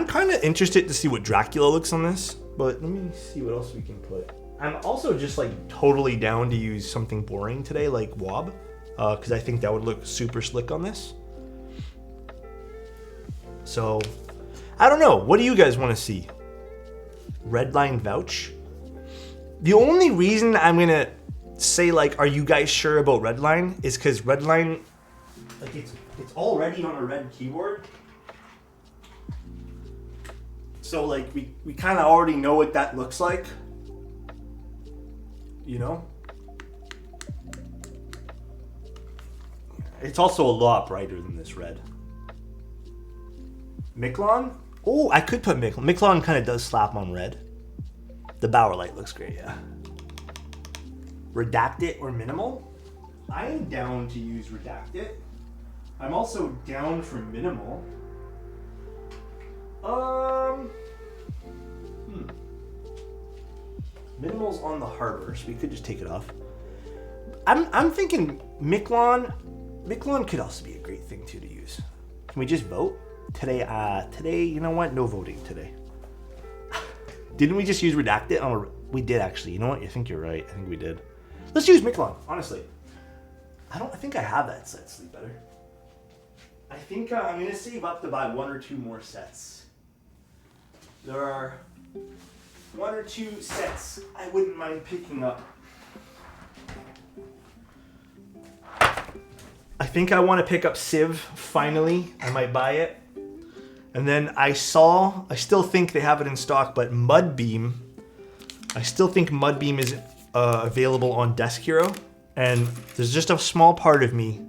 kind of interested to see what Dracula looks on this, but let me see what else we can put. I'm also just like totally down to use something boring today, like Wob, because I think that would look super slick on this. So, I don't know. What do you guys want to see? Redline vouch? The only reason I'm going to say, like, are you guys sure about Redline is because Redline, like, it's already on a red keyboard. So, like, we kind of already know what that looks like. You know? It's also a lot brighter than this red. Miklon? Oh, I could put Miklon. Miklon kind of does slap on red. The Bauer light looks great, yeah. Redacted or minimal? I am down to use Redacted. I'm also down for minimal. Minimal's on the harbor, so we could just take it off. I'm thinking Miklon. Miklon could also be a great thing too to use. Can we just vote? Today, you know what? No voting today. Didn't we just use Redacted? Oh, we did actually. You know what? I think you're right. I think we did. Let's use Miklon, honestly. I think I have that set, Sleep Better. I think I'm going to save up to buy 1 or 2 more sets. There are 1 or 2 sets I wouldn't mind picking up. I think I want to pick up Civ, finally. I might buy it. And then I still think they have it in stock, but Mudbeam, I still think Mudbeam is available on Desk Hero. And there's just a small part of me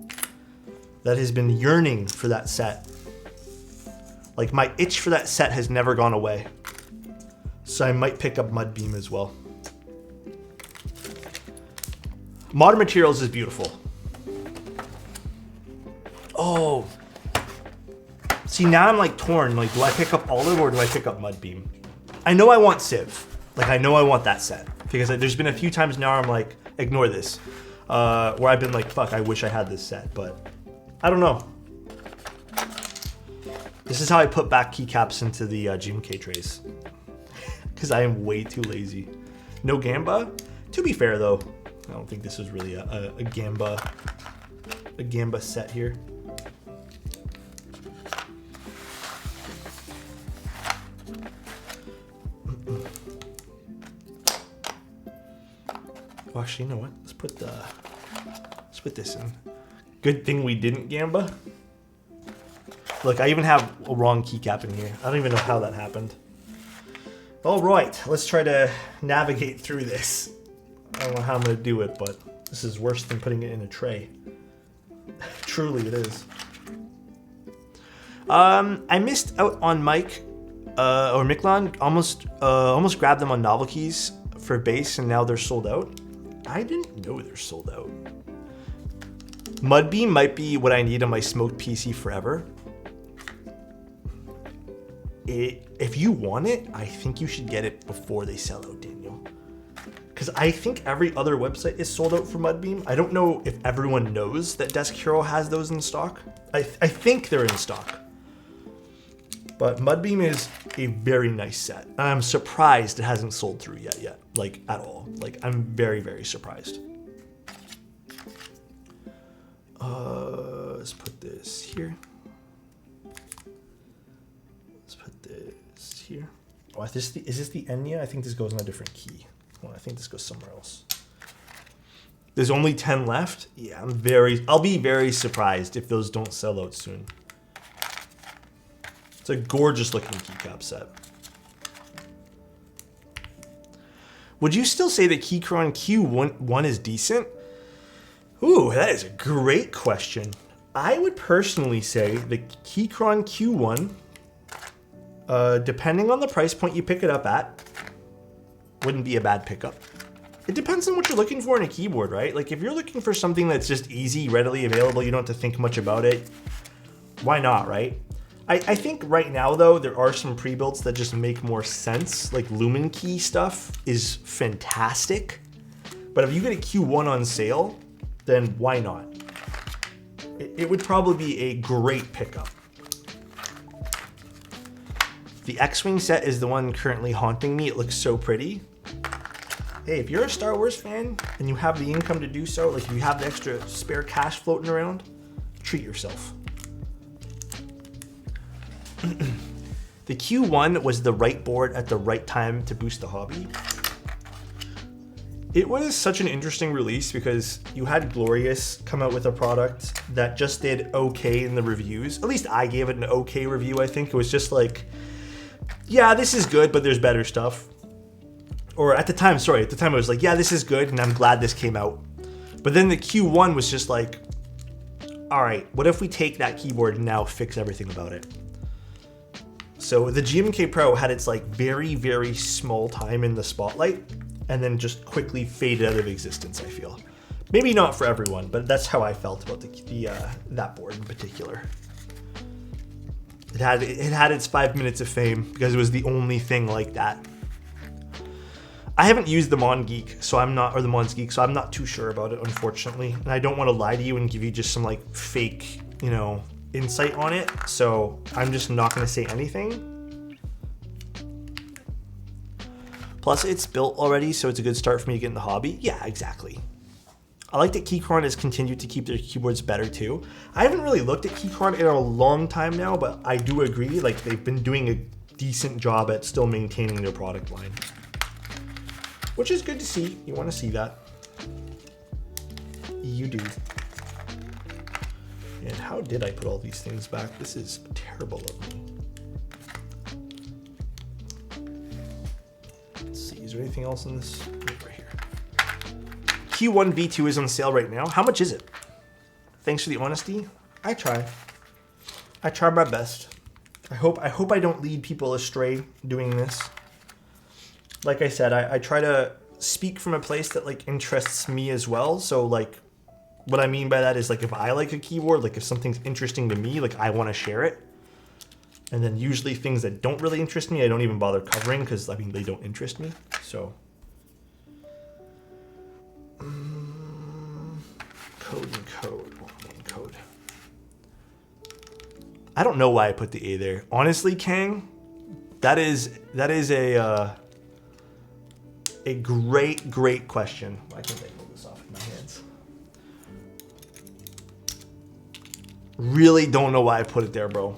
that has been yearning for that set. Like, my itch for that set has never gone away. So I might pick up Mudbeam as well. Modern Materials is beautiful. Oh. See, now I'm like torn. Like, do I pick up Olive or do I pick up Mudbeam? I know I want Civ. Like, I know I want that set. Because there's been a few times now where I'm like, ignore this. Where I've been like, fuck, I wish I had this set. But I don't know. This is how I put back keycaps into the GMK trays. Because I am way too lazy. No Gamba? To be fair, though, I don't think this is really a Gamba set here. Oh, actually, you know what? Let's put this in. Good thing we didn't Gamba. Look, I even have a wrong keycap in here. I don't even know how that happened. All right, let's try to navigate through this. I don't know how I'm gonna do it, but this is worse than putting it in a tray. Truly, it is. I missed out on Mike or Miklon. Almost grabbed them on Novel Keys for base, and now they're sold out. I didn't know they're sold out. Mudbeam might be what I need on my smoked PC forever. If you want it, I think you should get it before they sell out, Daniel. Because I think every other website is sold out for Mudbeam. I don't know if everyone knows that Desk Hero has those in stock. I think they're in stock. But Mudbeam is a very nice set. I'm surprised it hasn't sold through yet. Like, at all. Like, I'm very, very surprised. Let's put this here. Let's put this here. Oh, is this the Enya? I think this goes on a different key. Well, I think this goes somewhere else. There's only 10 left? Yeah, I'll be very surprised if those don't sell out soon. It's a gorgeous looking keycap set. Would you still say that Keychron Q1 is decent? Ooh, that is a great question. I would personally say the Keychron Q1, depending on the price point you pick it up at, wouldn't be a bad pickup. It depends on what you're looking for in a keyboard, right? Like, if you're looking for something that's just easy, readily available, you don't have to think much about it, why not, right? I think right now, though, there are some pre-builds that just make more sense. Like, Lumen Key stuff is fantastic. But if you get a Q1 on sale, then why not? It would probably be a great pickup. The X-Wing set is the one currently haunting me. It looks so pretty. Hey, if you're a Star Wars fan and you have the income to do so, like if you have the extra spare cash floating around, treat yourself. The Q1 was the right board at the right time to boost the hobby. It was such an interesting release because you had Glorious come out with a product that just did okay in the reviews. At least I gave it an okay review, I think. It was just like, yeah, this is good, but there's better stuff. Or at the time it was like, yeah, this is good, and I'm glad this came out. But then the Q1 was just like, all right, what if we take that keyboard and now fix everything about it? So the GMK Pro had its like very, very small time in the spotlight and then just quickly faded out of existence, I feel. Maybe not for everyone, but that's how I felt about that board in particular. It had its 5 minutes of fame because it was the only thing like that. I haven't used the Mon Geek, so I'm not, or the Mons Geek, so I'm not too sure about it, unfortunately. And I don't want to lie to you and give you just some like fake, you know, insight on it. So I'm just not going to say anything. Plus, it's built already, so it's a good start for me to get in the hobby. Yeah, exactly. I like that Keychron has continued to keep their keyboards better too. I haven't really looked at Keychron in a long time now, but I do agree, like they've been doing a decent job at still maintaining their product line. Which is good to see. You want to see that. You do. And how did I put all these things back? This is terrible of me. Let's see, is there anything else in this? Right here. Q1 V2 is on sale right now. How much is it? Thanks for the honesty. I try my best. I hope I don't lead people astray doing this. Like I said, I try to speak from a place that like interests me as well. So like what I mean by that is like if I like a keyboard, like if something's interesting to me, like I want to share it. And then usually things that don't really interest me, I don't even bother covering because I mean they don't interest me. So code and code. I don't know why I put the A there. Honestly, Kang, that is a great question. Why can't I pull this off in my hands? Really don't know why I put it there, bro.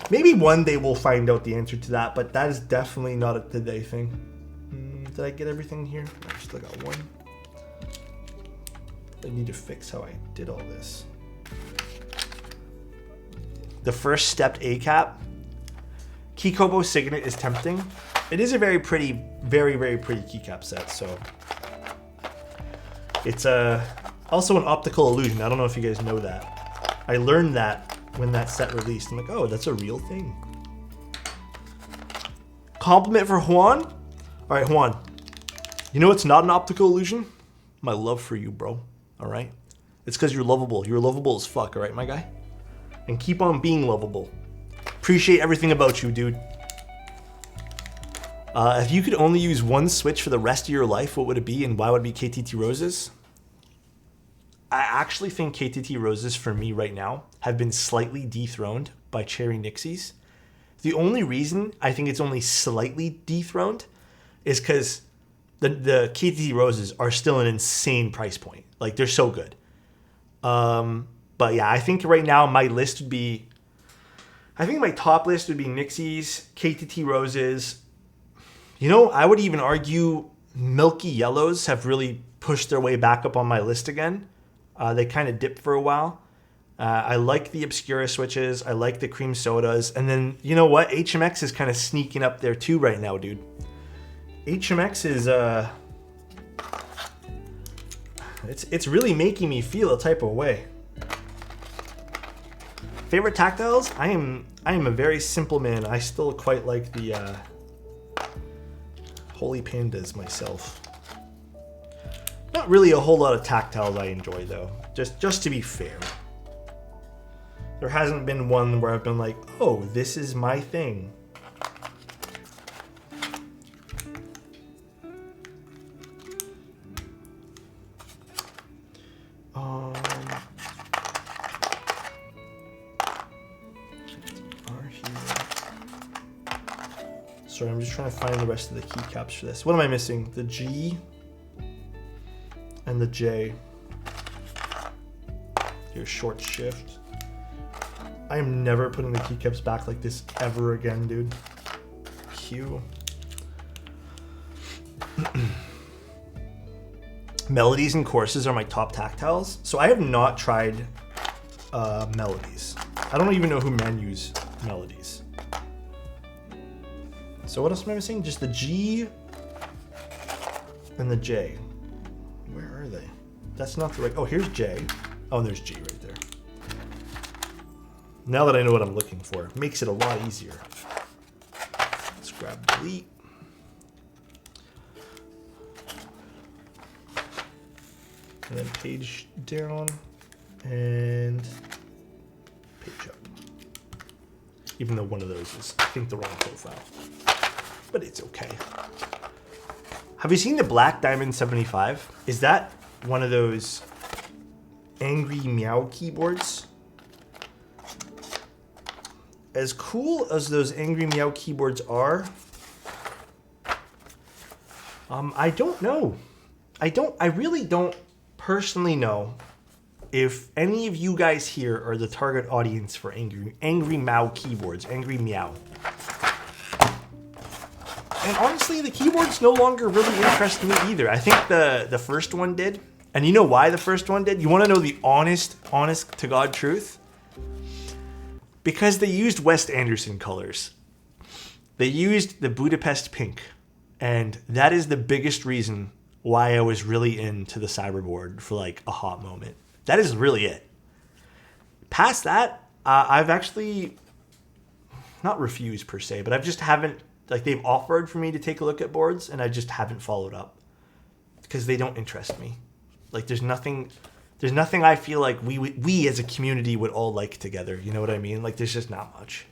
Maybe one day we'll find out the answer to that, but that is definitely not a today thing. Did I get everything here? I still got one. I need to fix how I did all this. The first stepped A-cap. Keykobo Signet is tempting. It is a very pretty keycap set, so. It's also an optical illusion. I don't know if you guys know that. I learned that when that set released. I'm like, oh, that's a real thing. Compliment for Juan? All right, Juan. You know it's not an optical illusion? My love for you, bro. All right? It's because you're lovable. You're lovable as fuck, all right, my guy? And keep on being lovable. Appreciate everything about you, dude. If you could only use one switch for the rest of your life, what would it be and why would it be KTT Roses? I actually think KTT Roses for me right now have been slightly dethroned by Cherry Nixies. The only reason I think it's only slightly dethroned is because the KTT Roses are still an insane price point. Like they're so good. But yeah, I think right now my list would be, I think my top list would be Nixies, KTT Roses. You know, I would even argue Milky Yellows have really pushed their way back up on my list again. They kind of dipped for a while. I like the Obscura switches. I like the cream sodas. And then, you know what? HMX is kind of sneaking up there too right now, dude. HMX is, it's really making me feel a type of way. Favorite tactiles? I am a very simple man. I still quite like the Holy Pandas myself. Not really a whole lot of tactiles I enjoy though. Just to be fair. There hasn't been one where I've been like, oh, this is my thing. Sorry, I'm just trying to find the rest of the keycaps for this. What am I missing? The G and the J. Your short shift. I am never putting the keycaps back like this ever again, dude. Q. Melodies and courses are my top tactiles. So I have not tried melodies. I don't even know who menus melodies. So what else am I missing? Just the G and the J. Where are they? That's not the right. Oh, here's J. Oh, there's G right there. Now that I know what I'm looking for, it makes it a lot easier. Let's grab delete. And then page down and page up. Even though one of those is, I think, the wrong profile. But it's okay. Have you seen the Black Diamond 75? Is that one of those Angry Meow keyboards? As cool as those Angry Meow keyboards are, I don't know. I really don't personally know if any of you guys here are the target audience for Angry Meow keyboards, Angry Meow. And honestly, the keyboards no longer really interest me either. I think the first one did. And you know why the first one did? You want to know the honest to God truth? Because they used Wes Anderson colors. They used the Budapest pink. And that is the biggest reason why I was really into the Cyberboard for like a hot moment. That is really it. Past that, I've actually not refused per se, but I've just haven't, like, they've offered for me to take a look at boards and I just haven't followed up because they don't interest me. Like, there's nothing I feel like we as a community would all like together. You know what I mean? Like, there's just not much.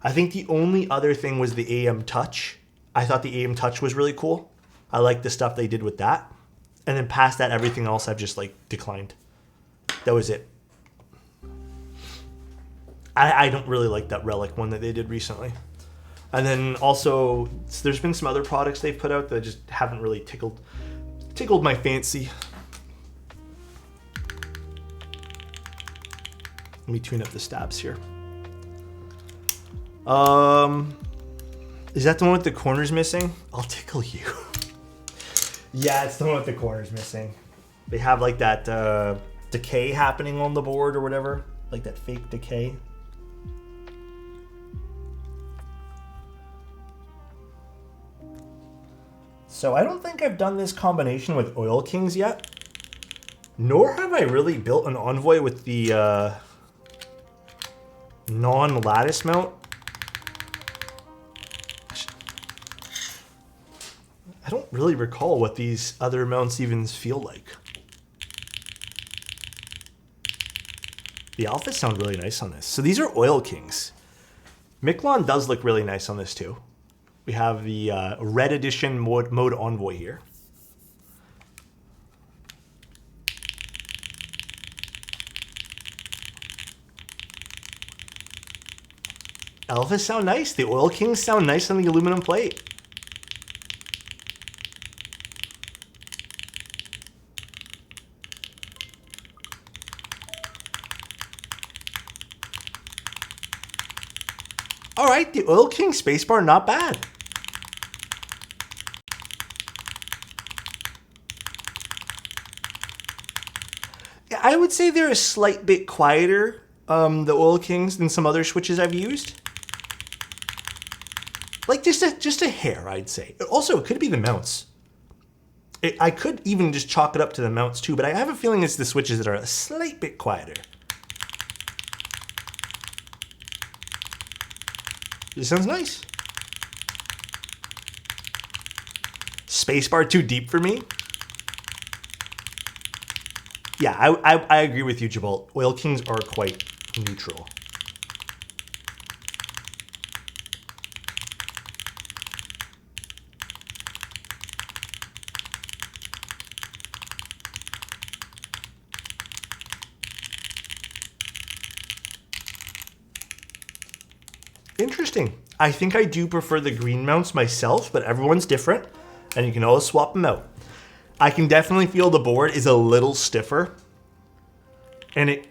I think the only other thing was the AM Touch. I thought the AM Touch was really cool. I like the stuff they did with that. And then past that, everything else I've just like declined. That was it. I don't really like that Relic one that they did recently. And then also, there's been some other products they've put out that just haven't really tickled my fancy. Let me tune up the stabs here. Is that the one with the corners missing? I'll tickle you. Yeah, it's the one with the corners missing. They have like that decay happening on the board or whatever. Like that fake decay. So I don't think I've done this combination with Oil Kings yet. Nor have I really built an Envoy with the non-lattice mount. I don't really recall what these other mounts even feel like. The alphas sound really nice on this. So these are Oil Kings. Miquelon does look really nice on this too. We have the red edition mode Envoy here. Alphas sound nice. The Oil Kings sound nice on the aluminum plate. All right, the Oil King spacebar, not bad. Yeah, I would say they're a slight bit quieter, the Oil Kings, than some other switches I've used. Like just a hair, I'd say. Also, it could be the mounts. I could even just chalk it up to the mounts too, but I have a feeling it's the switches that are a slight bit quieter. This sounds nice. Spacebar too deep for me? Yeah, I agree with you, Jabal. Oil Kings are quite neutral. Interesting. I think I do prefer the green mounts myself, but everyone's different, and you can always swap them out. I can definitely feel the board is a little stiffer, and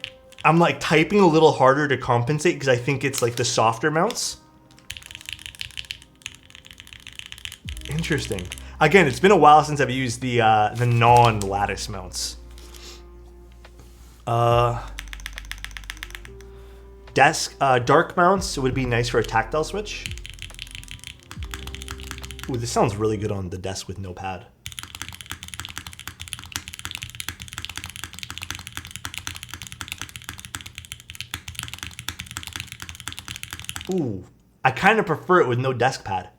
I'm like typing a little harder to compensate because I think it's like the softer mounts. Interesting. Again, it's been a while since I've used the non-lattice mounts. Dark mounts would be nice for a tactile switch. Ooh, this sounds really good on the desk with no pad. Ooh, I kind of prefer it with no desk pad.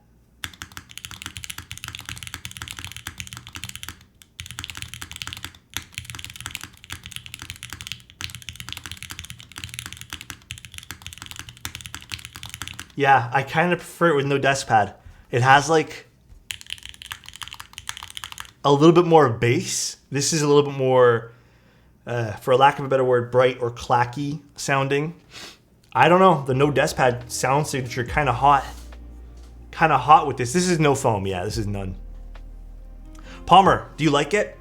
Yeah, I kind of prefer it with no desk pad. It has like a little bit more bass. This is a little bit more, for lack of a better word, bright or clacky sounding. I don't know. The no desk pad sound signature kind of hot. Kind of hot with this. This is no foam. Yeah, this is none. Palmer, do you like it?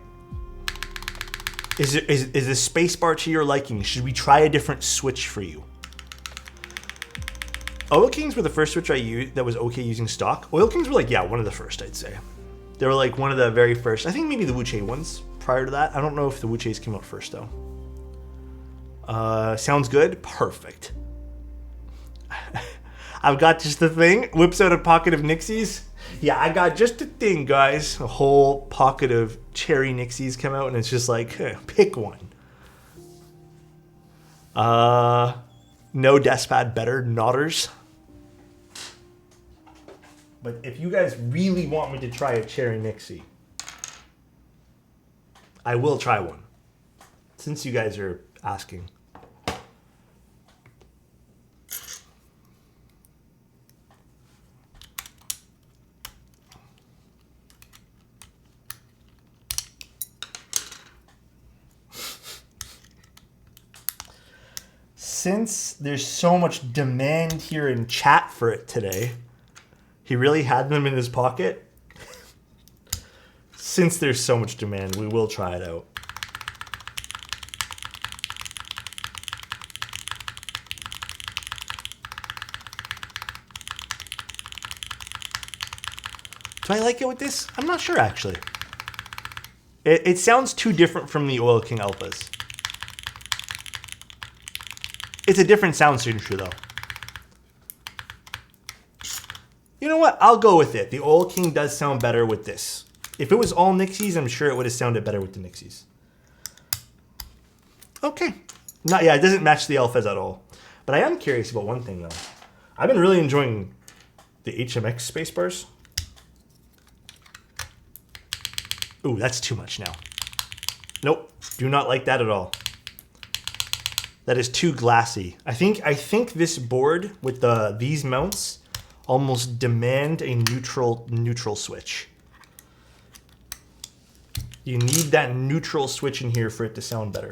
Is the spacebar to your liking? Should we try a different switch for you? Oil Kings were the first switch I used that was okay using stock. Oil Kings were like, yeah, one of the first, I'd say. They were like one of the very first. I think maybe the Wuche ones prior to that. I don't know if the Wuches came out first, though. Sounds good? Perfect. I've got just the thing. Whips out a pocket of Nixies. Yeah, I got just the thing, guys. A whole pocket of cherry Nixies come out, and it's just like, pick one. No desk pad better, Nodders. But if you guys really want me to try a cherry Nixie, I will try one. Since you guys are asking. Since there's so much demand here in chat for it today, he really had them in his pocket. Since there's so much demand, we will try it out. Do I like it with this? I'm not sure, actually. It sounds too different from the Oil King Alphas. It's a different sound signature, though. You know what? I'll go with it. The Oil King does sound better with this. If it was all Nixies, I'm sure it would have sounded better with the Nixies. Okay. Yeah, it doesn't match the Alphas at all. But I am curious about one thing, though. I've been really enjoying the HMX spacebars. Ooh, that's too much now. Nope. Do not like that at all. That is too glassy. I think this board with these mounts almost demand a neutral switch. You need that neutral switch in here for it to sound better.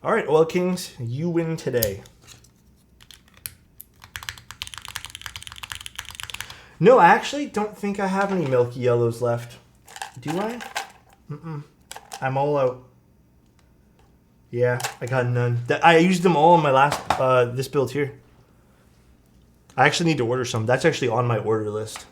All right, Oil Kings, you win today. No, I actually don't think I have any milky yellows left. Do I? I'm all out. Yeah, I got none. I used them all in my last, this build here. I actually need to order some. That's actually on my order list.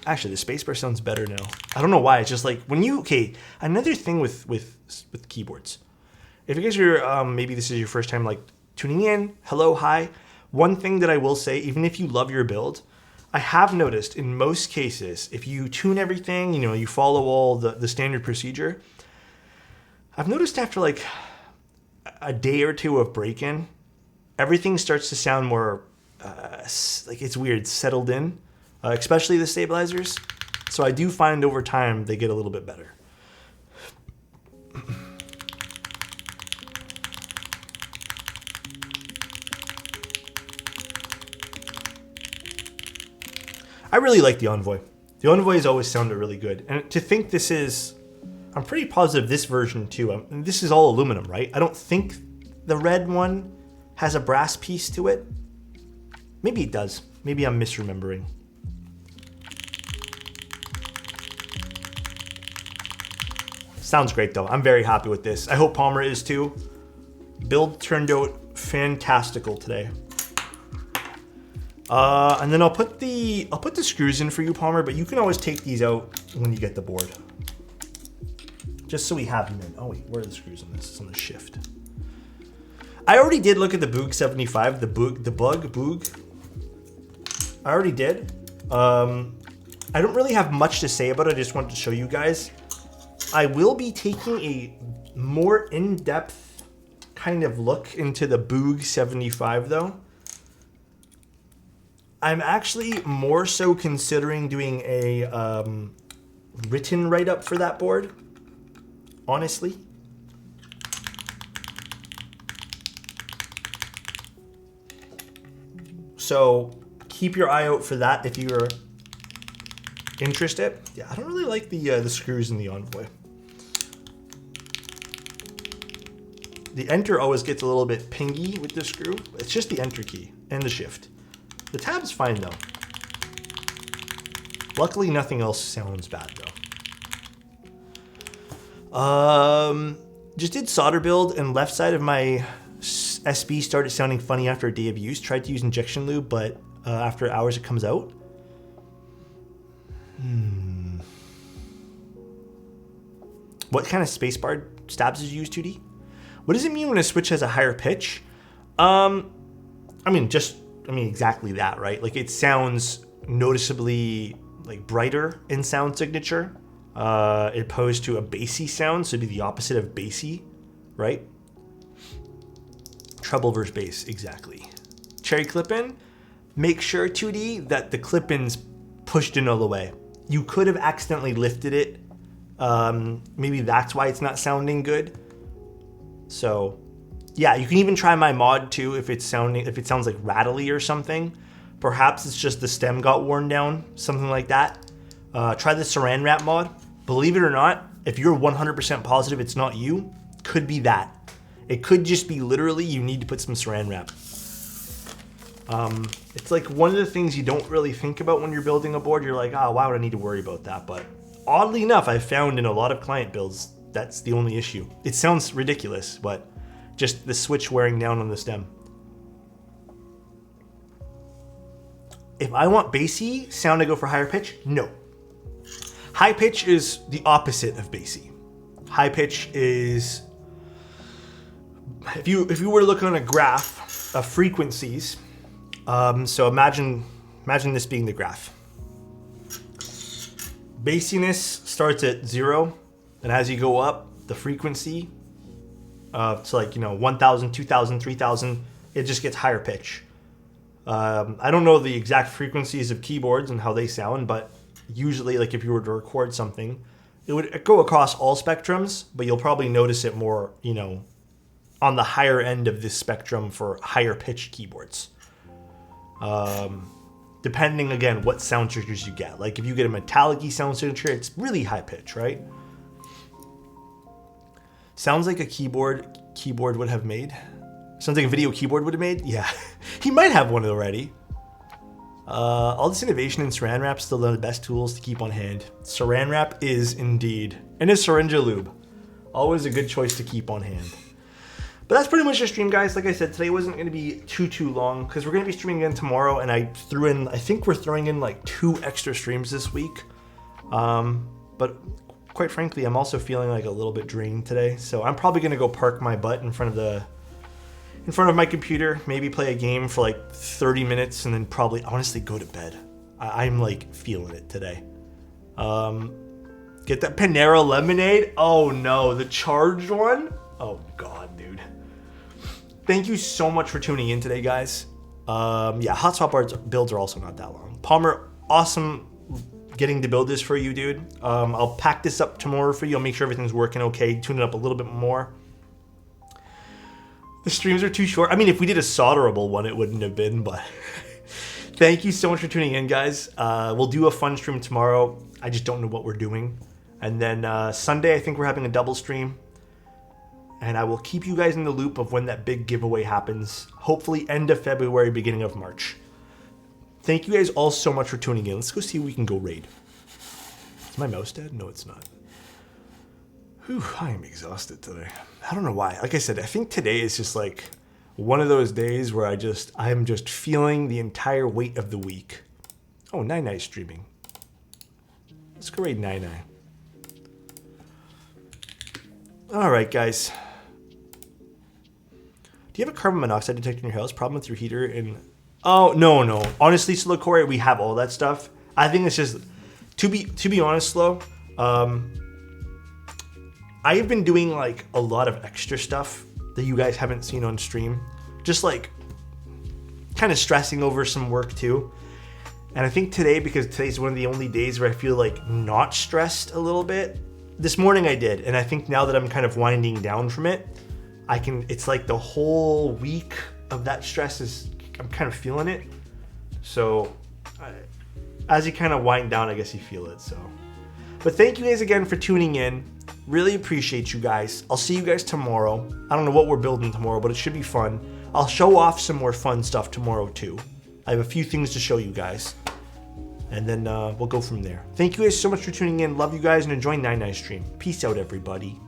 Actually, the spacebar sounds better now. I don't know why. It's just like when you, okay, another thing with keyboards. If you guys are, maybe this is your first time like tuning in, hello, hi. One thing that I will say, even if you love your build, I have noticed in most cases, if you tune everything, you know, you follow all the standard procedure, I've noticed after like a day or two of break-in, everything starts to sound more, like it's weird, settled in, especially the stabilizers. So I do find over time they get a little bit better. I really like the Envoy. The Envoy has always sounded really good. And to think this is, I'm pretty positive this version too, and this is all aluminum, right? I don't think the red one has a brass piece to it. Maybe it does. Maybe I'm misremembering. Sounds great though. I'm very happy with this. I hope Palmer is too. Build turned out fantastical today. And then I'll put the screws in for you, Palmer, but you can always take these out when you get the board. Just so we have them in. Oh wait, where are the screws on this? It's on the shift. I already did look at the Boog 75, the Boog. I already did. I don't really have much to say about it. I just wanted to show you guys. I will be taking a more in-depth kind of look into the Boog 75 though. I'm actually more so considering doing a written write-up for that board, honestly. So keep your eye out for that if you're interested. Yeah, I don't really like the screws in the Envoy. The enter always gets a little bit pingy with the screw. It's just the enter key and the shift. The tab's fine though. Luckily, nothing else sounds bad though. Just did solder build, and left side of my SB started sounding funny after a day of use. Tried to use injection lube, but after hours it comes out. What kind of spacebar stabs did you use, 2D? What does it mean when a switch has a higher pitch? I mean exactly that, right? Like it sounds noticeably like brighter in sound signature, opposed to a bassy sound, so it'd be the opposite of bassy, right? Treble versus bass, exactly. Cherry clip-in, make sure 2D that the clip-in's pushed in all the way. You could have accidentally lifted it. Maybe that's why it's not sounding good. So yeah, you can even try my mod too if it sounds like rattly or something. Perhaps it's just the stem got worn down, something like that. Try the saran wrap mod. Believe it or not, if you're 100% positive it's not you, could be that. It could just be literally you need to put some saran wrap. It's like one of the things you don't really think about when you're building a board. You're like, oh, why would I need to worry about that? But oddly enough, I've found in a lot of client builds, that's the only issue. It sounds ridiculous, but just the switch wearing down on the stem. If I want bassy sound to go for higher pitch, no. High pitch is the opposite of bassy. High pitch is, if you were to look on a graph of frequencies, so imagine this being the graph. Bassiness starts at 0, and as you go up, the frequency to like 1,000, 2,000, 3,000, it just gets higher pitch. I don't know the exact frequencies of keyboards and how they sound, but usually, like if you were to record something, it would go across all spectrums, but you'll probably notice it more, on the higher end of this spectrum for higher pitched keyboards. Depending again what sound signatures you get. Like if you get a metallic-y sound signature, it's really high pitch, right? Sounds like a keyboard would have made. Sounds like a video keyboard would have made. Yeah, he might have one already. All this innovation in saran wrap still one of the best tools to keep on hand. Saran wrap is indeed, and a syringa lube, always a good choice to keep on hand. But that's pretty much the stream, guys. Like I said, today wasn't going to be too long because we're going to be streaming again tomorrow, and I think we're throwing in like 2 extra streams this week. But quite frankly, I'm also feeling like a little bit drained today, so I'm probably going to go park my butt in front of my computer, maybe play a game for like 30 minutes, and then probably honestly go to bed. I'm like feeling it today. Get that Panera lemonade. Oh no, the charged one. Oh god, dude. Thank you so much for tuning in today, guys. Yeah, hotspot builds are also not that long. Palmer, awesome getting to build this for you, dude. I'll pack this up tomorrow for you. I'll make sure everything's working okay, tune it up a little bit more. The streams are too short. I mean, if we did a solderable one, it wouldn't have been, but thank you so much for tuning in, guys. We'll do a fun stream tomorrow. I just don't know what we're doing. And then Sunday, I think we're having a double stream. And I will keep you guys in the loop of when that big giveaway happens. Hopefully end of February, beginning of March. Thank you guys all so much for tuning in. Let's go see if we can go raid. Is my mouse dead? No, it's not. Whew, I am exhausted today. I don't know why. Like I said, I think today is just like one of those days where I'm just feeling the entire weight of the week. Oh, Nine streaming. Let's go raid Nine. All right, guys. Do you have a carbon monoxide detector in your house? Problem with your heater? And oh, no. Honestly, Silicori, we have all that stuff. I think it's just to be honest, Slow. I have been doing like a lot of extra stuff that you guys haven't seen on stream. Just like kind of stressing over some work too. And I think today, because today's one of the only days where I feel like not stressed a little bit. This morning I did, and I think now that I'm kind of winding down from it, it's like the whole week of that stress I'm kind of feeling it. So as you kind of wind down, I guess you feel it. So, but thank you guys again for tuning in. Really appreciate you guys. I'll see you guys tomorrow. I don't know what we're building tomorrow, but it should be fun. I'll show off some more fun stuff tomorrow too. I have a few things to show you guys. And then we'll go from there. Thank you guys so much for tuning in. Love you guys and enjoy Nine stream. Peace out, everybody.